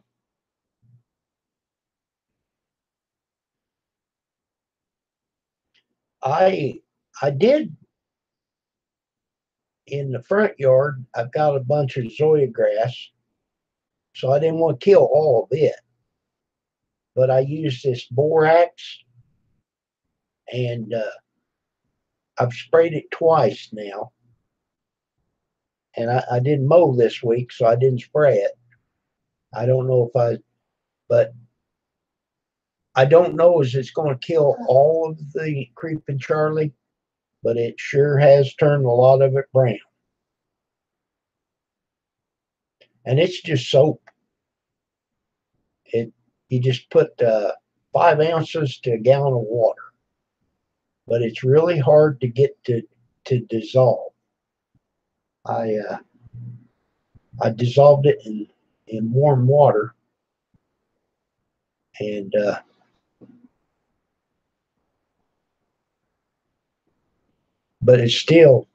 I I did in the front yard. I've got a bunch of zoya grass, so I didn't want to kill all of it. But I used this borax, and I've sprayed it twice now. And I didn't mow this week, so I didn't spray it. I don't know if but I don't know if it's going to kill all of the creeping Charlie, but it sure has turned a lot of it brown. And it's just soap. It You just put 5 ounces to a gallon of water, but it's really hard to get to dissolve. I I dissolved it in warm water, and but it's still,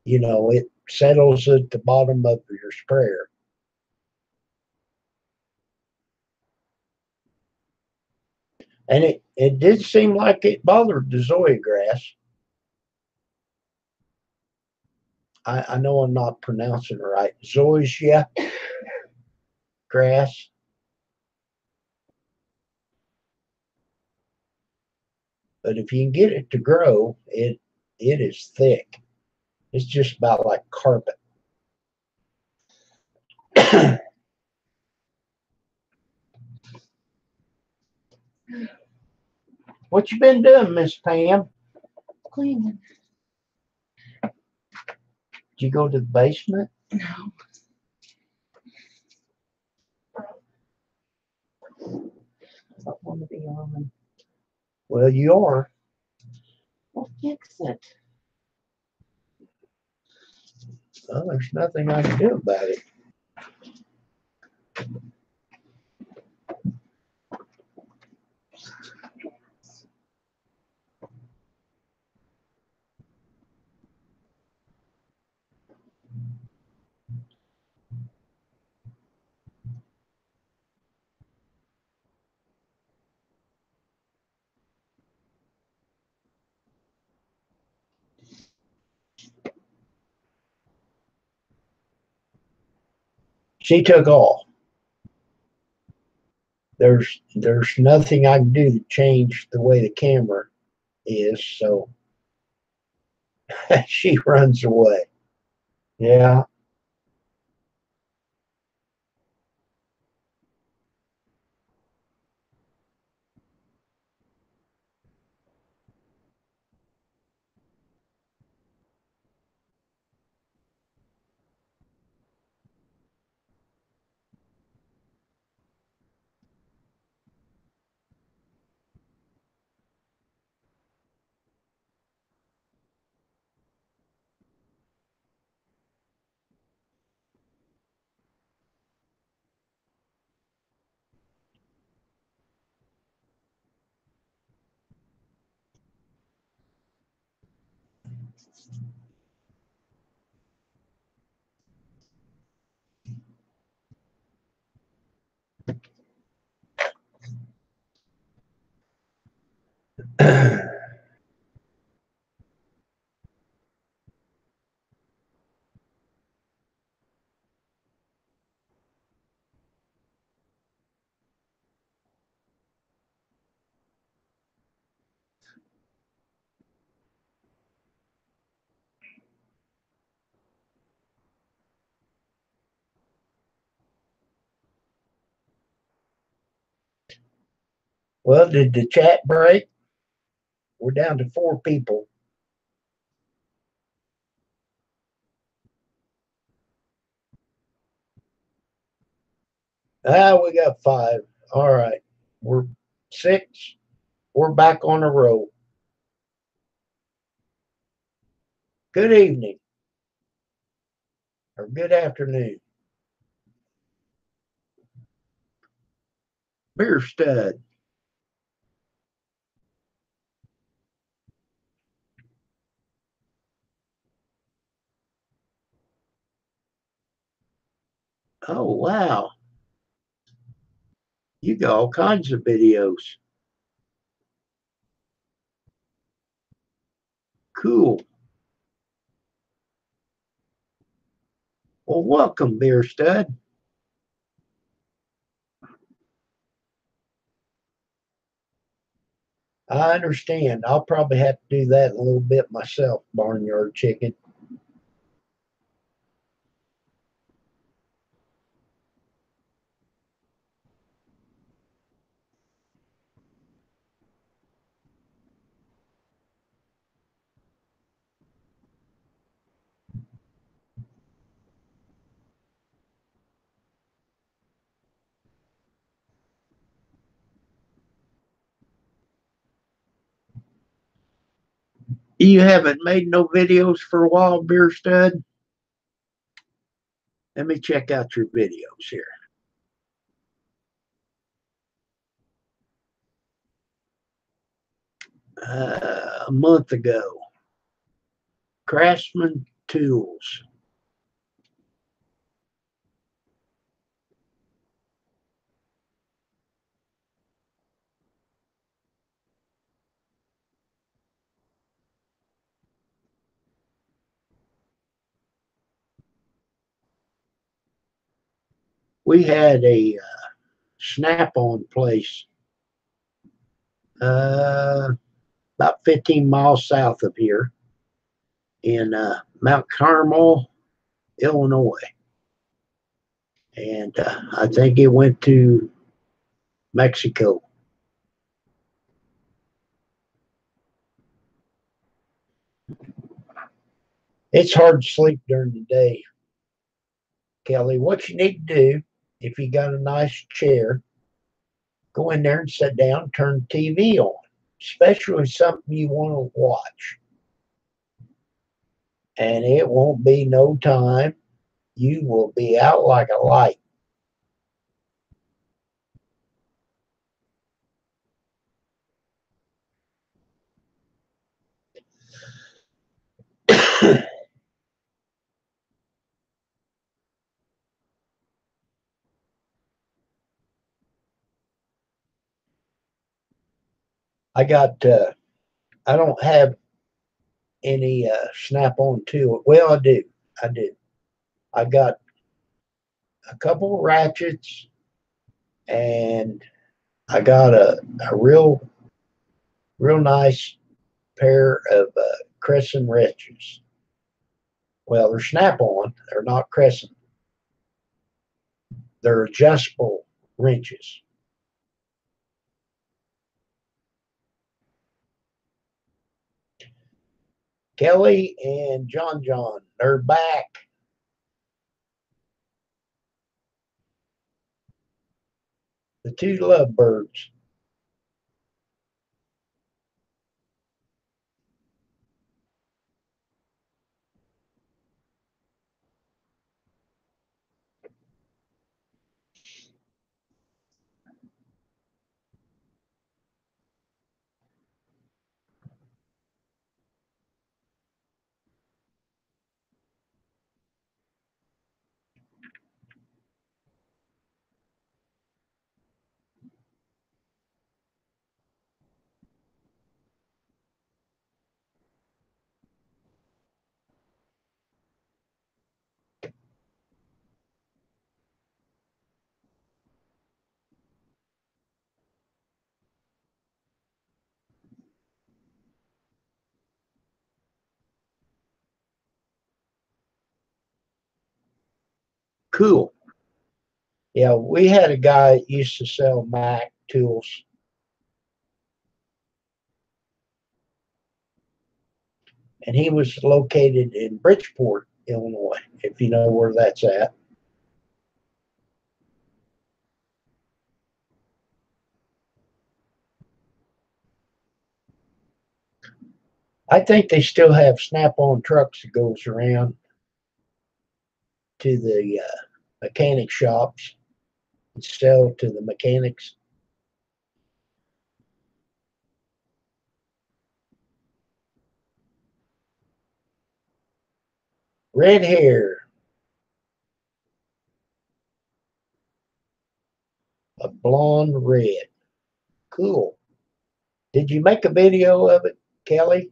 it settles at the bottom of your sprayer. And it did seem like it bothered the Zoya grass. I know I'm not pronouncing it right. Zoysia grass. But if you can get it to grow, it is thick. It's just about like carpet. What you been doing, Miss Pam? Cleaning. Did you go to the basement? No. I don't want to be on. Well, you are. Well, fix it. Well, there's nothing I can do about it. She took off. There's nothing I can do to change the way the camera is, so she runs away. Yeah. Well, did the chat break? We're down to 4 people. We got 5. All right. We're 6. We're back on the road. Good evening or good afternoon. Beer stud. Oh, wow. You got all kinds of videos. Cool. Well, welcome, Beer Stud. I understand. I'll probably have to do that in a little bit myself, Barnyard Chicken. You haven't made no videos for a while, Beer Stud? Let me check out your videos here. A month ago. Craftsman Tools. We had a snap-on place uh, about 15 miles south of here in Mount Carmel, Illinois. And I think it went to Mexico. It's hard to sleep during the day, Kelly. What you need to do, if you got a nice chair, go in there and sit down, turn the TV on, especially something you want to watch. And it won't be no time. You will be out like a light. I got, I don't have any snap on to it. Well, I do. I do. I got a couple of ratchets and I got a real nice pair of crescent wrenches. Well, they're snap on, they're not crescent, they're adjustable wrenches. Kelly and John, they're back. The two lovebirds. Cool. Yeah, we had a guy that used to sell Mac tools, and he was located in Bridgeport, Illinois, if you know where that's at. I think they still have snap-on trucks that goes around to the mechanic shops and sell to the mechanics. Red hair, a blonde red. Cool. Did you make a video of it, Kelly?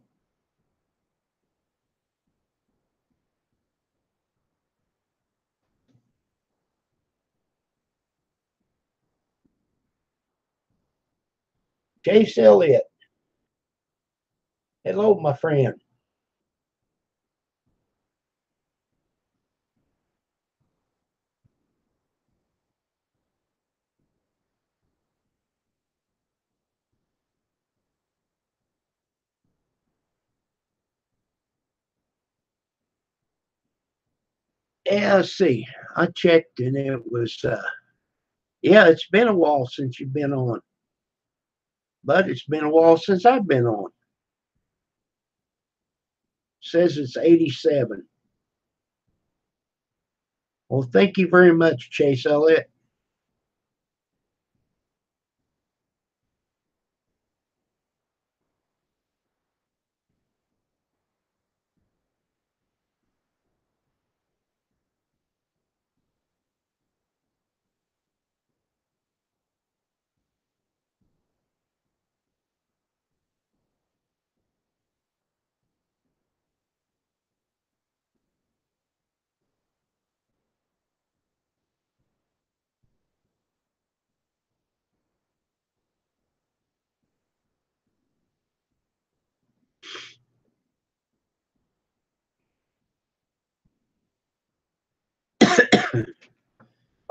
Chase Elliott. Hello, my friend. Yeah, let's see. I checked and it was, yeah, it's been a while since you've been on, but it's been a while since I've been on. Says it's 87. Well, thank you very much, Chase Elliott.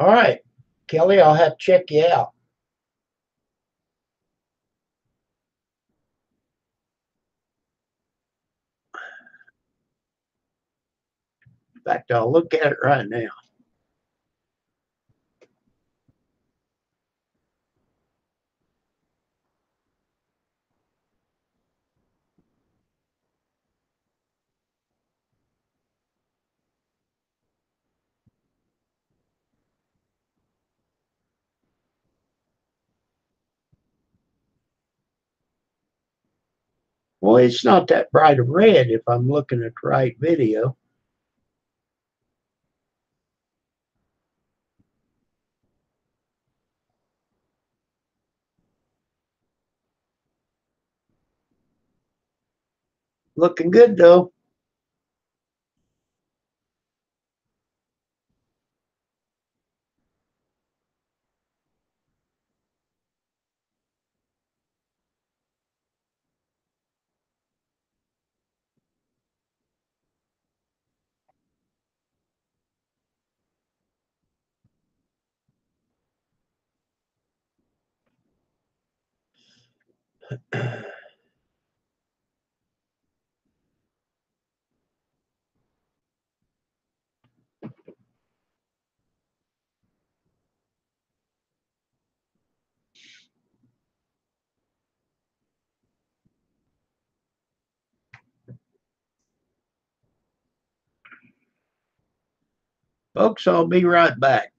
All right, Kelly, I'll have to check you out. In fact, I'll look at it right now. Well, it's not that bright of red if I'm looking at the right video. Looking good though. Folks, I'll be right back.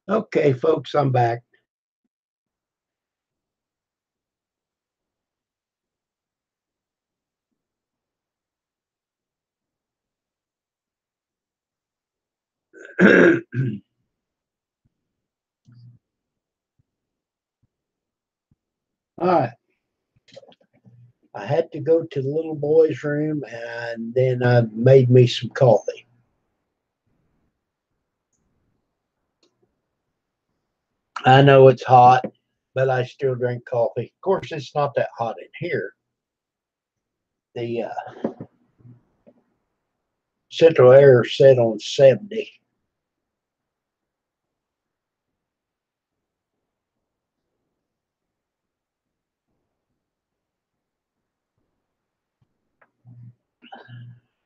Okay, folks, I'm back. All right. I had to go to the little boy's room and then I made me some coffee. I know it's hot, but I still drink coffee. Of course, it's not that hot in here. The central air set on 70.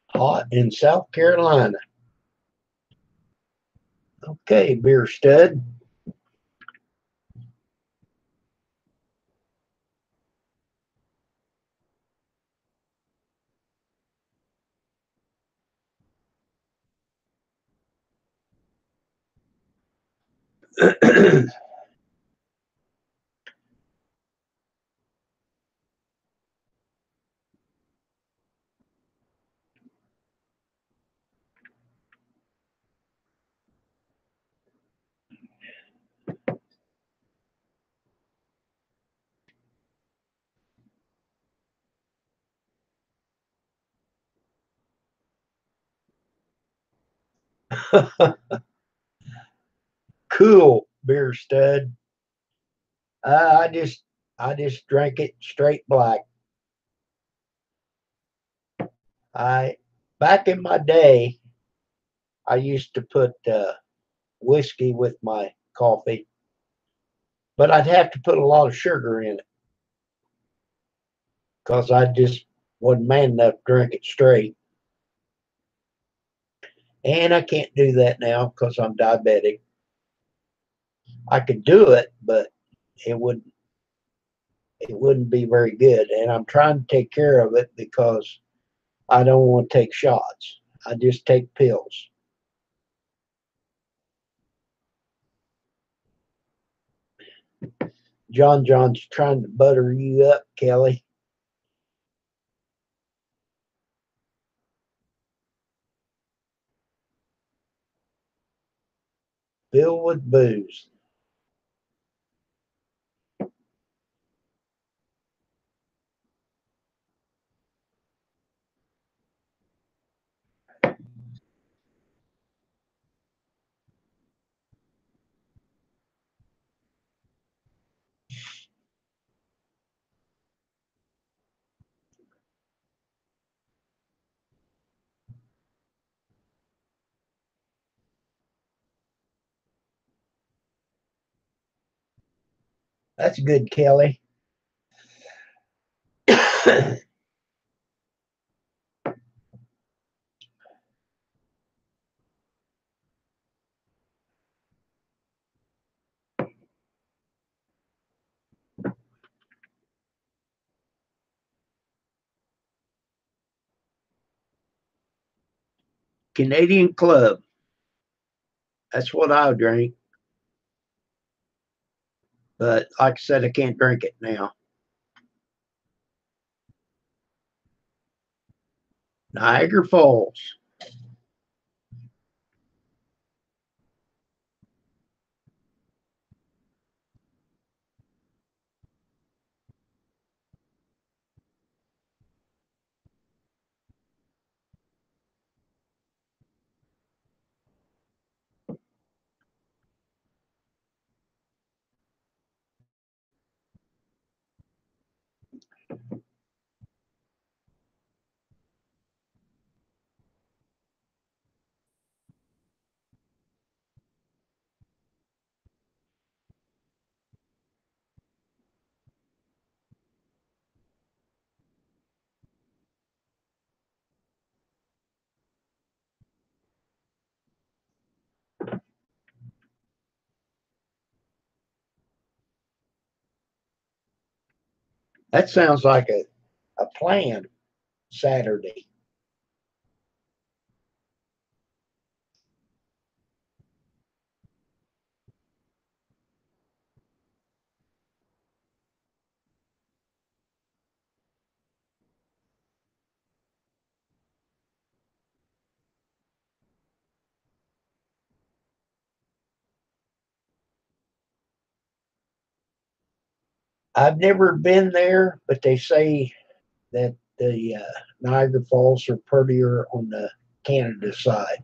Hot in South Carolina. Okay, beer stud. Cool, beer stud. Uh, I just I just drank it straight black. I Back in my day, I used to put whiskey with my coffee, but I'd have to put a lot of sugar in it because I just wasn't man enough to drink it straight. And I can't do that now because I'm diabetic. I could do it, but it wouldn't it wouldn't be very good. And I'm trying to take care of it because I don't want to take shots. I just take pills. John's trying to butter you up, Kelly. Filled with booze. That's good, Kelly. Canadian Club. That's what I drink. But like I said, I can't drink it now. Niagara Falls. That sounds like a plan Saturday. I've never been there, but they say that the Niagara Falls are prettier on the Canada side.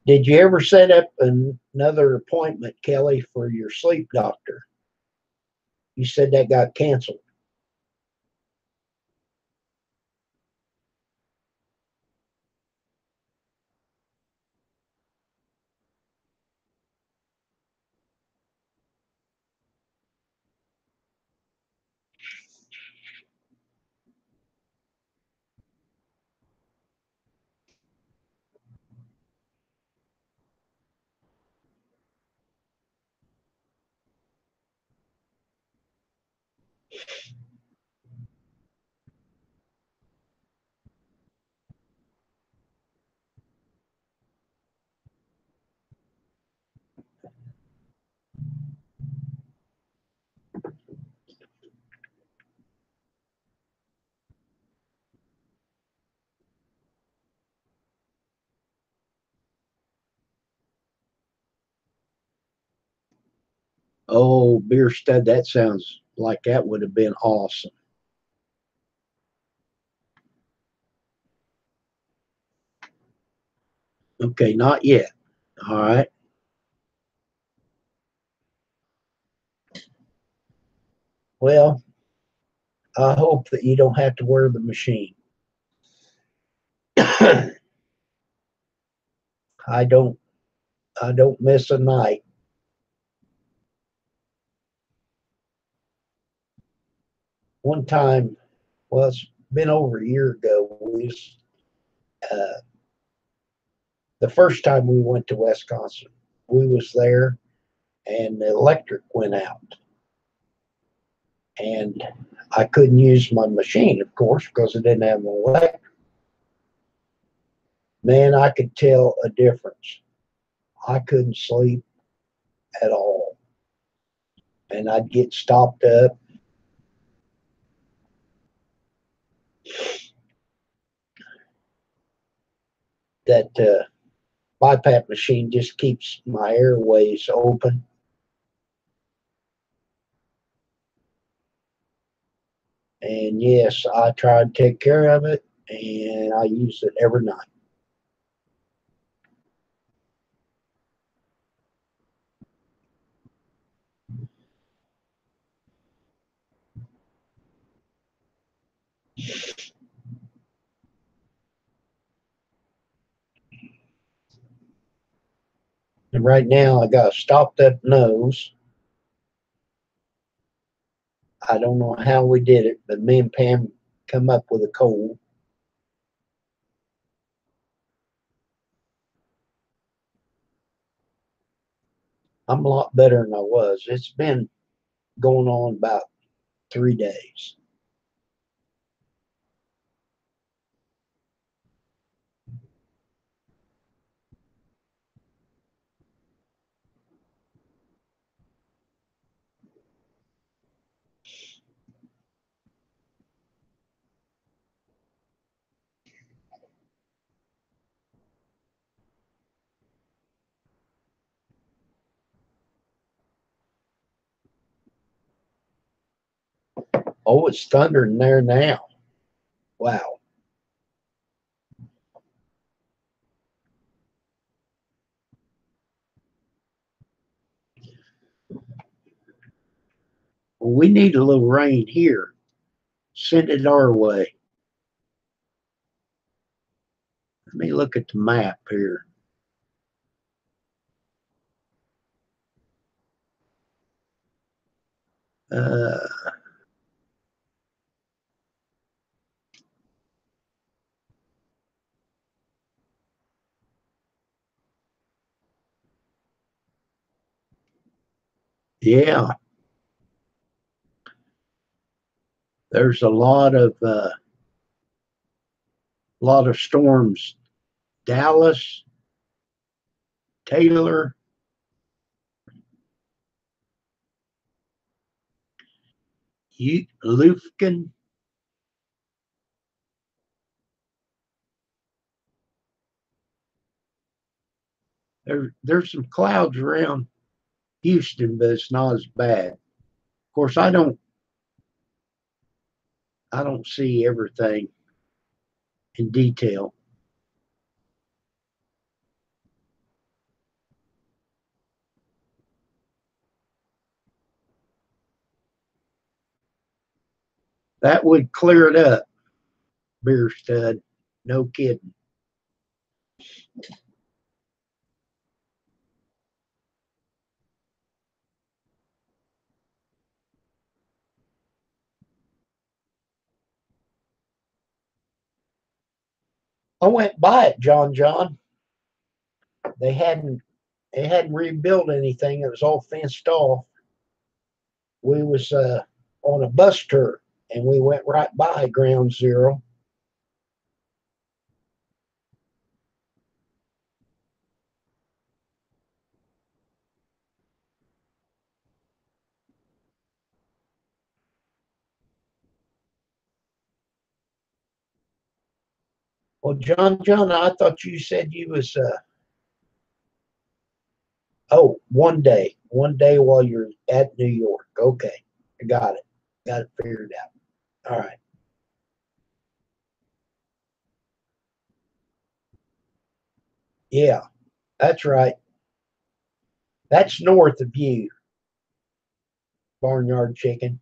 Did you ever set up another appointment, Kelly, for your sleep doctor? You said that got canceled. Oh, beer stud, that sounds like that would have been awesome. Okay, not yet. All right. Well, I hope that you don't have to wear the machine. I don't I don't miss a night. One time, well, it's been over a year ago. Uh, the first time we went to Wisconsin, we was there, and the electric went out, and I couldn't use my machine, of course, because it didn't have an electric. Man, I could tell a difference. I couldn't sleep at all, and I'd get stopped up. That BiPAP machine just keeps my airways open. And yes, I try to take care of it, and I use it every night. And right now, I got a stopped up nose. I don't know how we did it, but me and Pam come up with a cold. I'm a lot better than I was. It's been going on about 3 days. Oh, it's thundering there now. Wow. Well, we need a little rain here. Send it our way. Let me look at the map here. Uh, yeah, there's a lot of storms. Dallas, Taylor, Lufkin. There's some clouds around Houston, but it's not as bad. Of course, I don't see everything in detail. That would clear it up, beer stud. No kidding. I went by it, John. They hadn't rebuilt anything. It was all fenced off. We was on a bus tour, and we went right by Ground Zero. Well, John, I thought you said you was one day while you're at New York. Okay, I got it figured out. All right, yeah, that's right. That's north of you, Barnyard Chicken.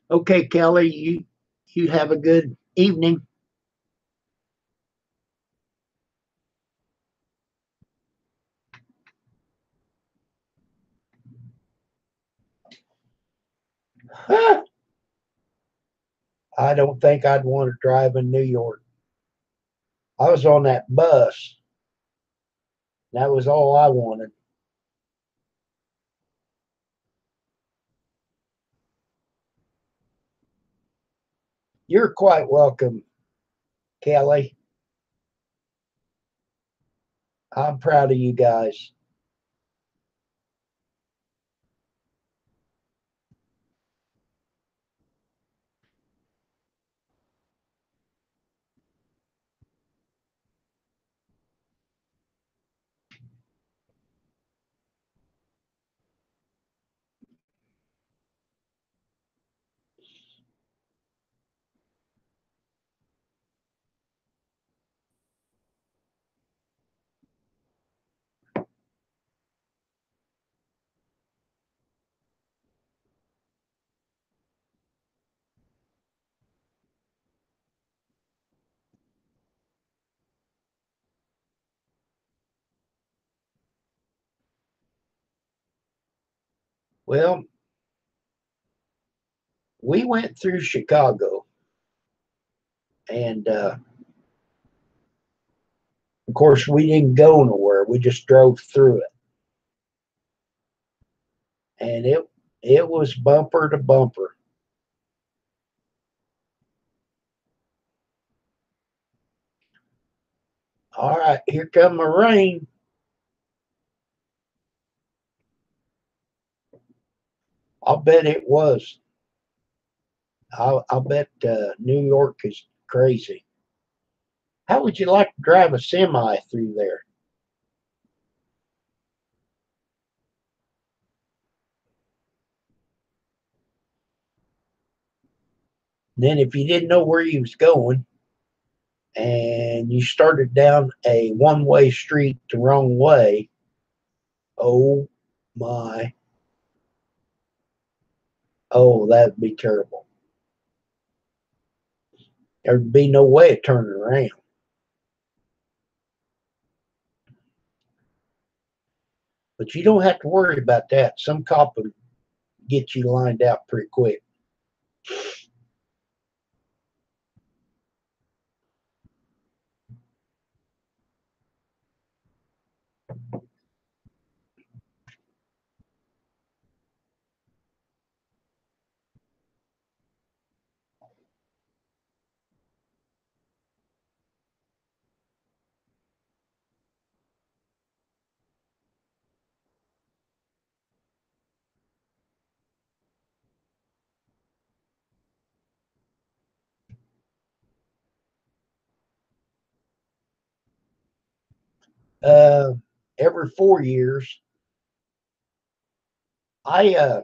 Okay, Kelly, you have a good evening. I don't think I'd want to drive in New York. I was on that bus. That was all I wanted. You're quite welcome, Kelly. I'm proud of you guys. Well, we went through Chicago, and of course, we didn't go nowhere. We just drove through it, and it was bumper to bumper. All right, here come the rain. I'll bet it was. I'll bet New York is crazy. How would you like to drive a semi through there? Then, if you didn't know where you was going and you started down a one-way street the wrong way, oh my, oh, that'd be terrible. There'd be no way of turning around. But you don't have to worry about that. Some cop will get you lined out pretty quick. Uh, every 4 years, I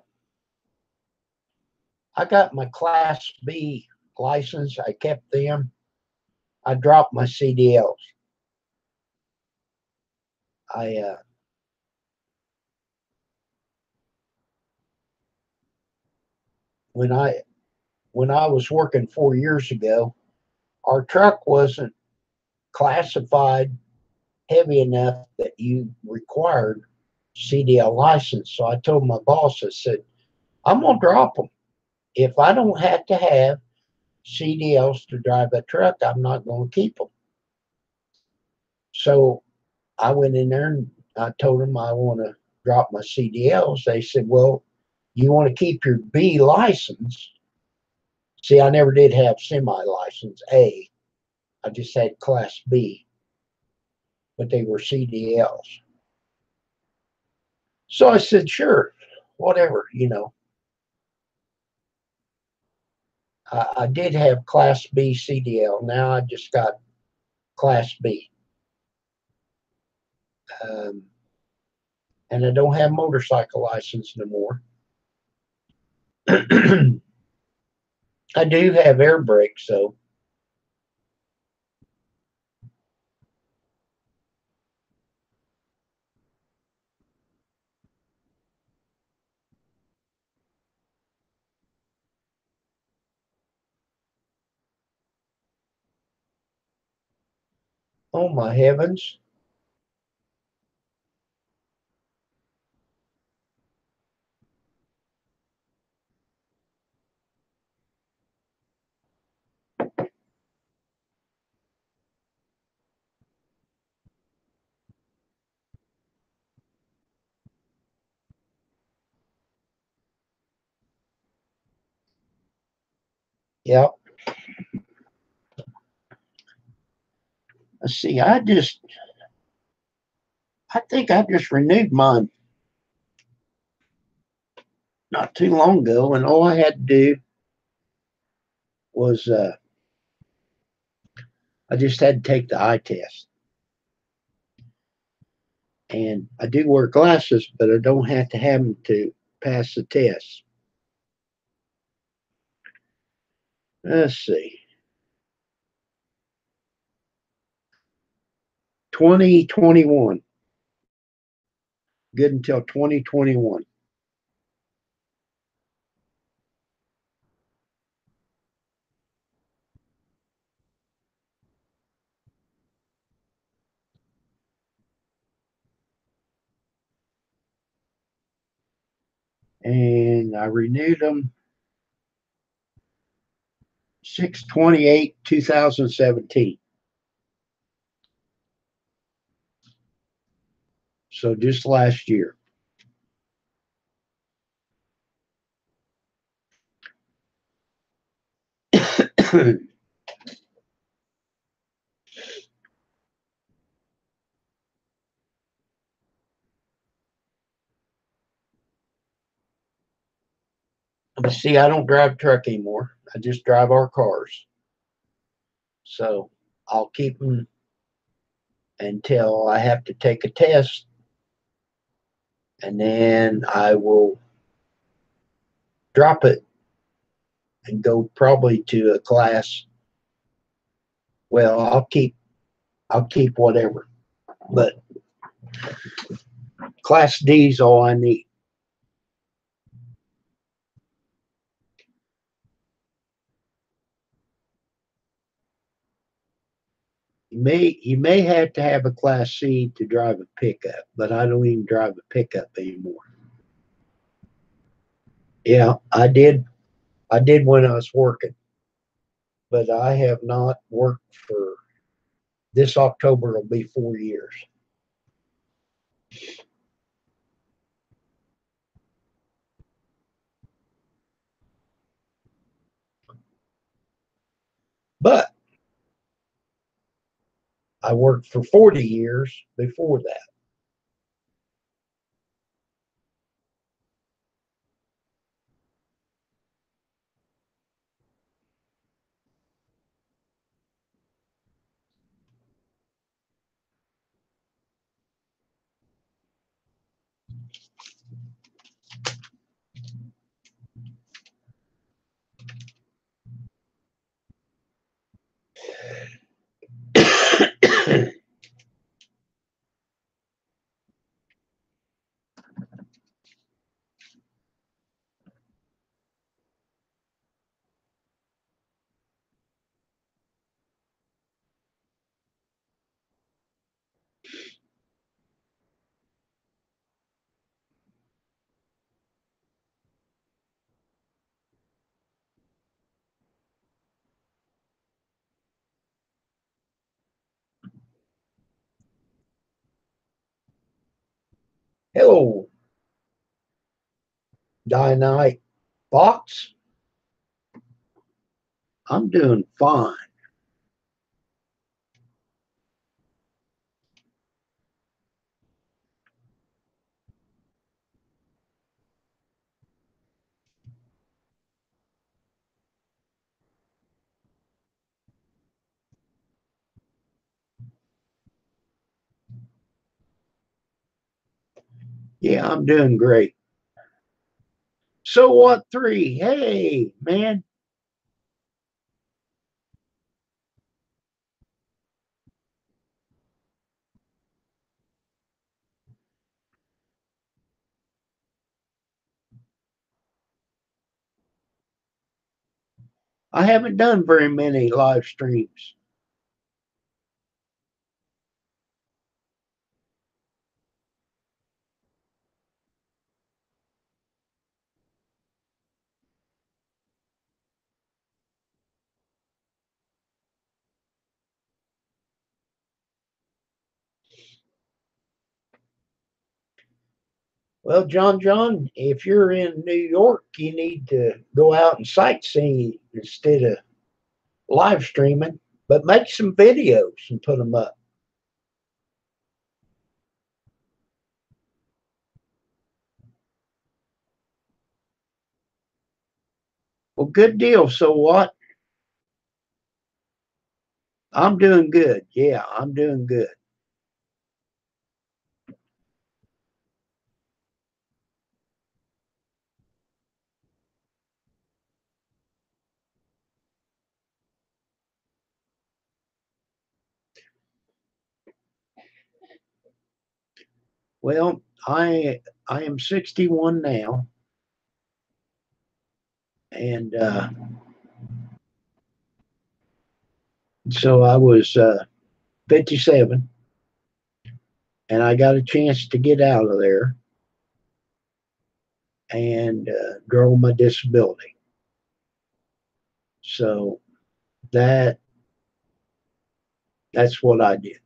I got my Class B license. I kept them. I dropped my CDLs. I when I was working 4 years ago, our truck wasn't classified heavy enough that you required CDL license. So I told my boss, I said, I'm gonna drop them. If I don't have to have CDLs to drive a truck, I'm not gonna keep them. So I went in there and I told them I want to drop my CDLs. They said, well, you want to keep your B license. See, I never did have semi license A. I just had Class B, but they were CDLs. So I said, sure, whatever. I did have Class B CDL. Now I just got Class B. Um, and I don't have motorcycle license no more. I do have air brakes, though. Oh my heavens. Yep. Let's see. I think I just renewed mine not too long ago, and all I had to do was I just had to take the eye test. And I do wear glasses, but I don't have to have them to pass the test. Let's see. 2021. Good until 2021. And I renewed them 6/28, 2017. So just last year. But see, I don't drive truck anymore. I just drive our cars. So I'll keep them until I have to take a test, and then I will drop it and go probably to a class. Well, I'll keep whatever, but Class D is all I need. You may have to have a Class C to drive a pickup, but I don't even drive a pickup anymore. Yeah, I did. I did when I was working, but I have not worked for this October will be 4 years. But I worked for 40 years before that. Hello, Dynamite Box. I'm doing fine. Yeah, I'm doing great. So what? Three? Hey, man. I haven't done very many live streams. Well, John, if you're in New York, you need to go out and sightsee instead of live streaming, but make some videos and put them up. Well, good deal. So what? I'm doing good. Yeah, I'm doing good. Well, I am 61 now, and so I was 57, and I got a chance to get out of there and grow my disability. So that that's what I did,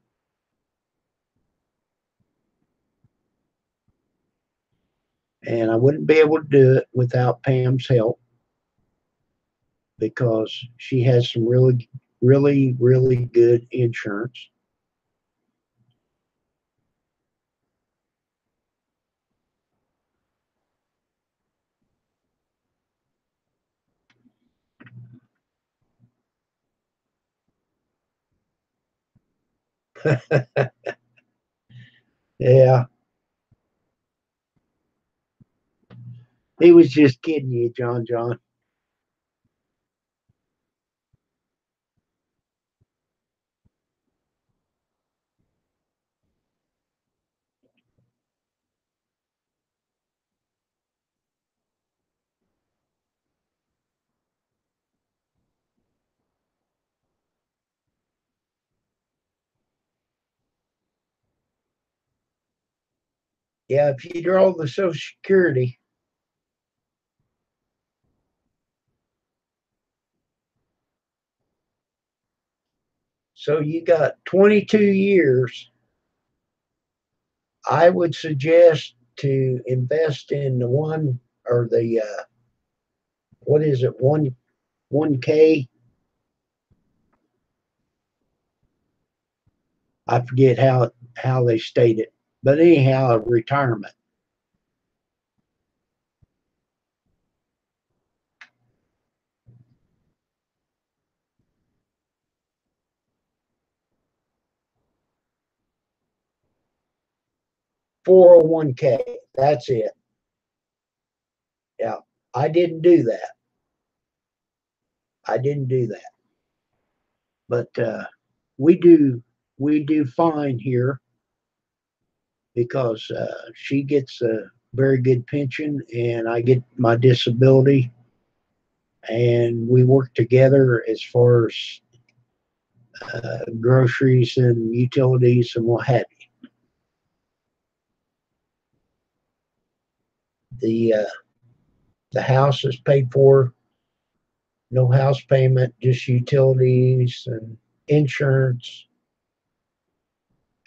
and I wouldn't be able to do it without Pam's help because she has some really good insurance. Yeah, he was just kidding you, John. Yeah, if you draw the Social Security, so you got 22 years. I would suggest to invest in the one or the what is it, 1K. I forget how they state it, but anyhow, retirement. 401K. That's it. Yeah, I didn't do that. I didn't do that, but we do we do fine here because she gets a very good pension and I get my disability, and we work together as far as groceries and utilities and what have you. The house is paid for, no house payment, just utilities and insurance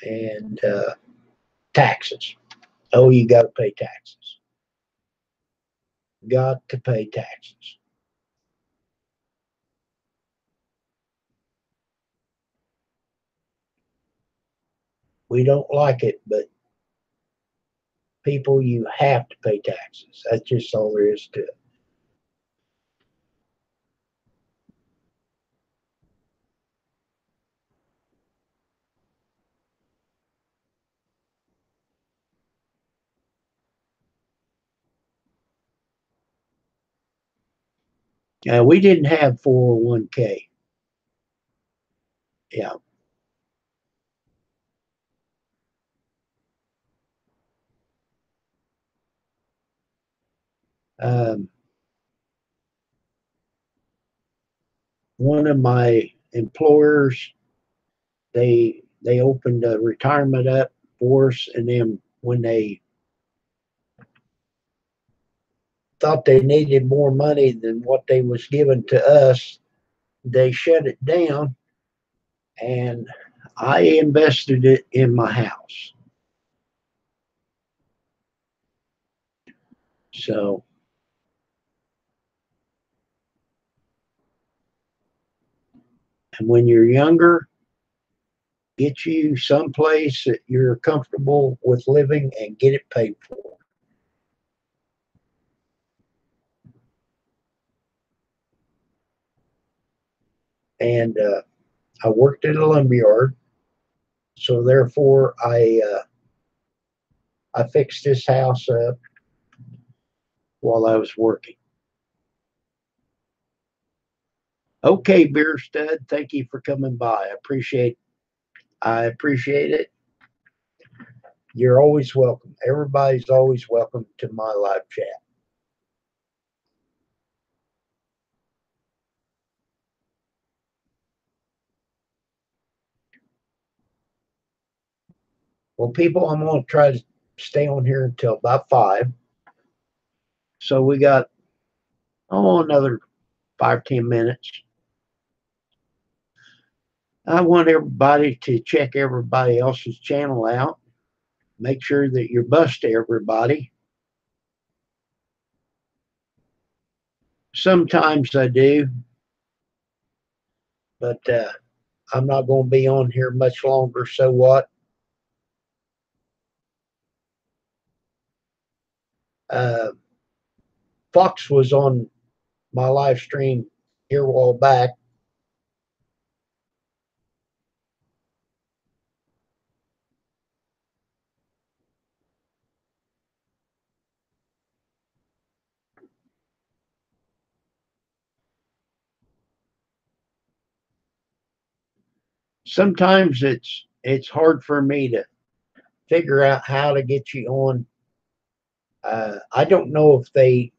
and taxes. Oh, you got to pay taxes. Got to pay taxes. We don't like it, but people, you have to pay taxes. That's just all there is to it. We didn't have 401K. Yeah. Um, One of my employers, they opened a retirement up for us, and then when they thought they needed more money than what they was giving to us, they shut it down, and I invested it in my house. So, and when you're younger, get you someplace that you're comfortable with living and get it paid for. And I worked at a lumberyard, so therefore I fixed this house up while I was working. Okay, Beer Stud, thank you for coming by. I appreciate it. You're always welcome. Everybody's always welcome to my live chat. Well, people, I'm going to try to stay on here until about 5. So we got, another 5, 10 minutes. I want everybody to check everybody else's channel out. Make sure that you're bust to everybody. Sometimes I do, but I'm not going to be on here much longer. So what? Uh, Fox was on my live stream here a while back. Sometimes it's hard for me to figure out how to get you on. I don't know if they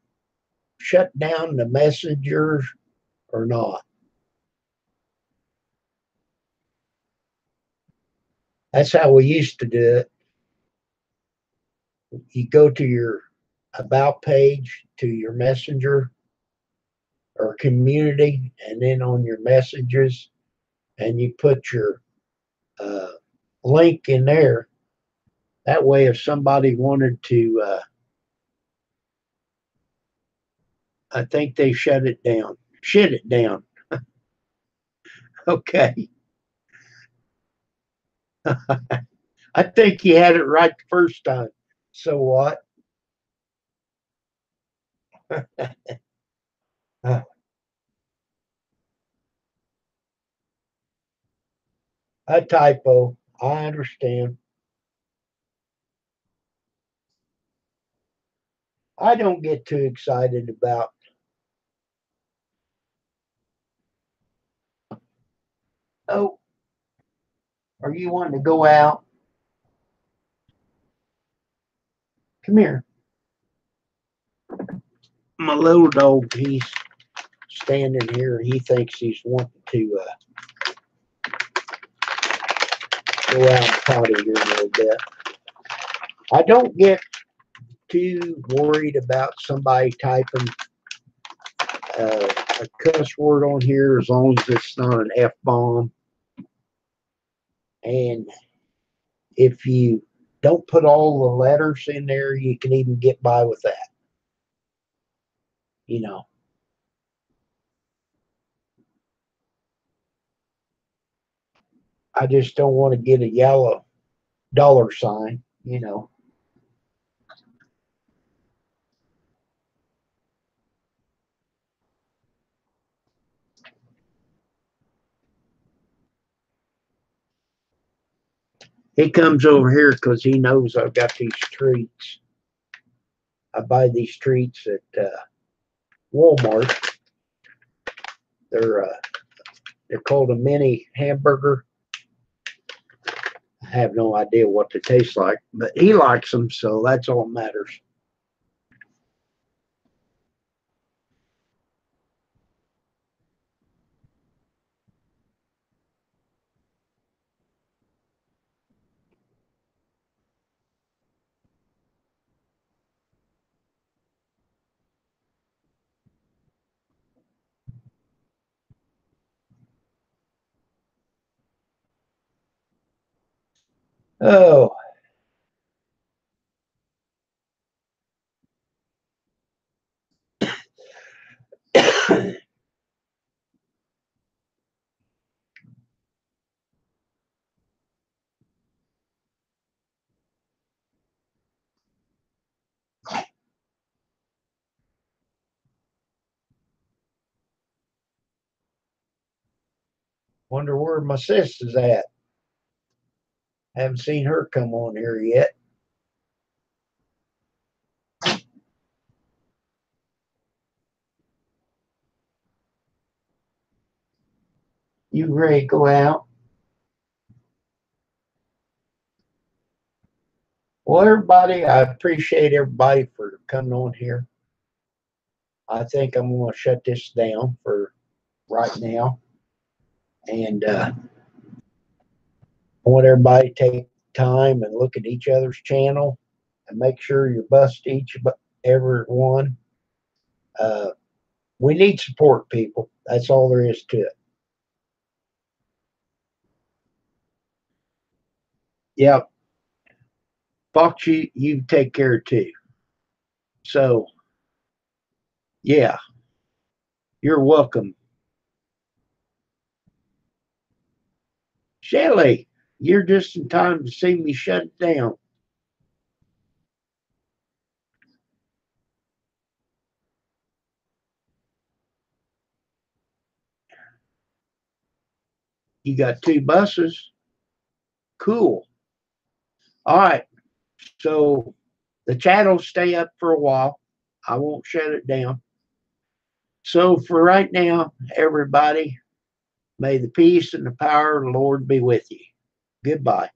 shut down the messengers or not. That's how we used to do it. You go to your about page, to your messenger or community, and then on your messages, and you put your uh, link in there. That way, if somebody wanted to, I think they shut it down. Shut it down. Okay. I think you had it right the first time. So what? A typo. I understand. I don't get too excited about, oh, are you wanting to go out? Come here. My little dog, he's standing here. He thinks he's wanting to go out and potty here a little bit. I don't get too worried about somebody typing a cuss word on here as long as it's not an F bomb. And if you don't put all the letters in there, you can even get by with that. You know, I just don't want to get a yellow $sign, you know. He comes over here because he knows I've got these treats. I buy these treats at Walmart. They're uh, they're called a mini hamburger. I have no idea what they taste like, but he likes them, so that's all that matters. Oh, wonder where my sis is at. Haven't seen her come on here yet. You ready to go out? Well, everybody, I appreciate everybody for coming on here. I think I'm going to shut this down for right now. And I want everybody to take time and look at each other's channel and make sure you bust each every one. Uh, we need support, people. That's all there is to it. Yep. Fox, you take care too. So, yeah, you're welcome. Shelly, you're just in time to see me shut it down. You got 2 buses. Cool. All right. So the chat will stay up for a while. I won't shut it down. So for right now, everybody, may the peace and the power of the Lord be with you. Goodbye.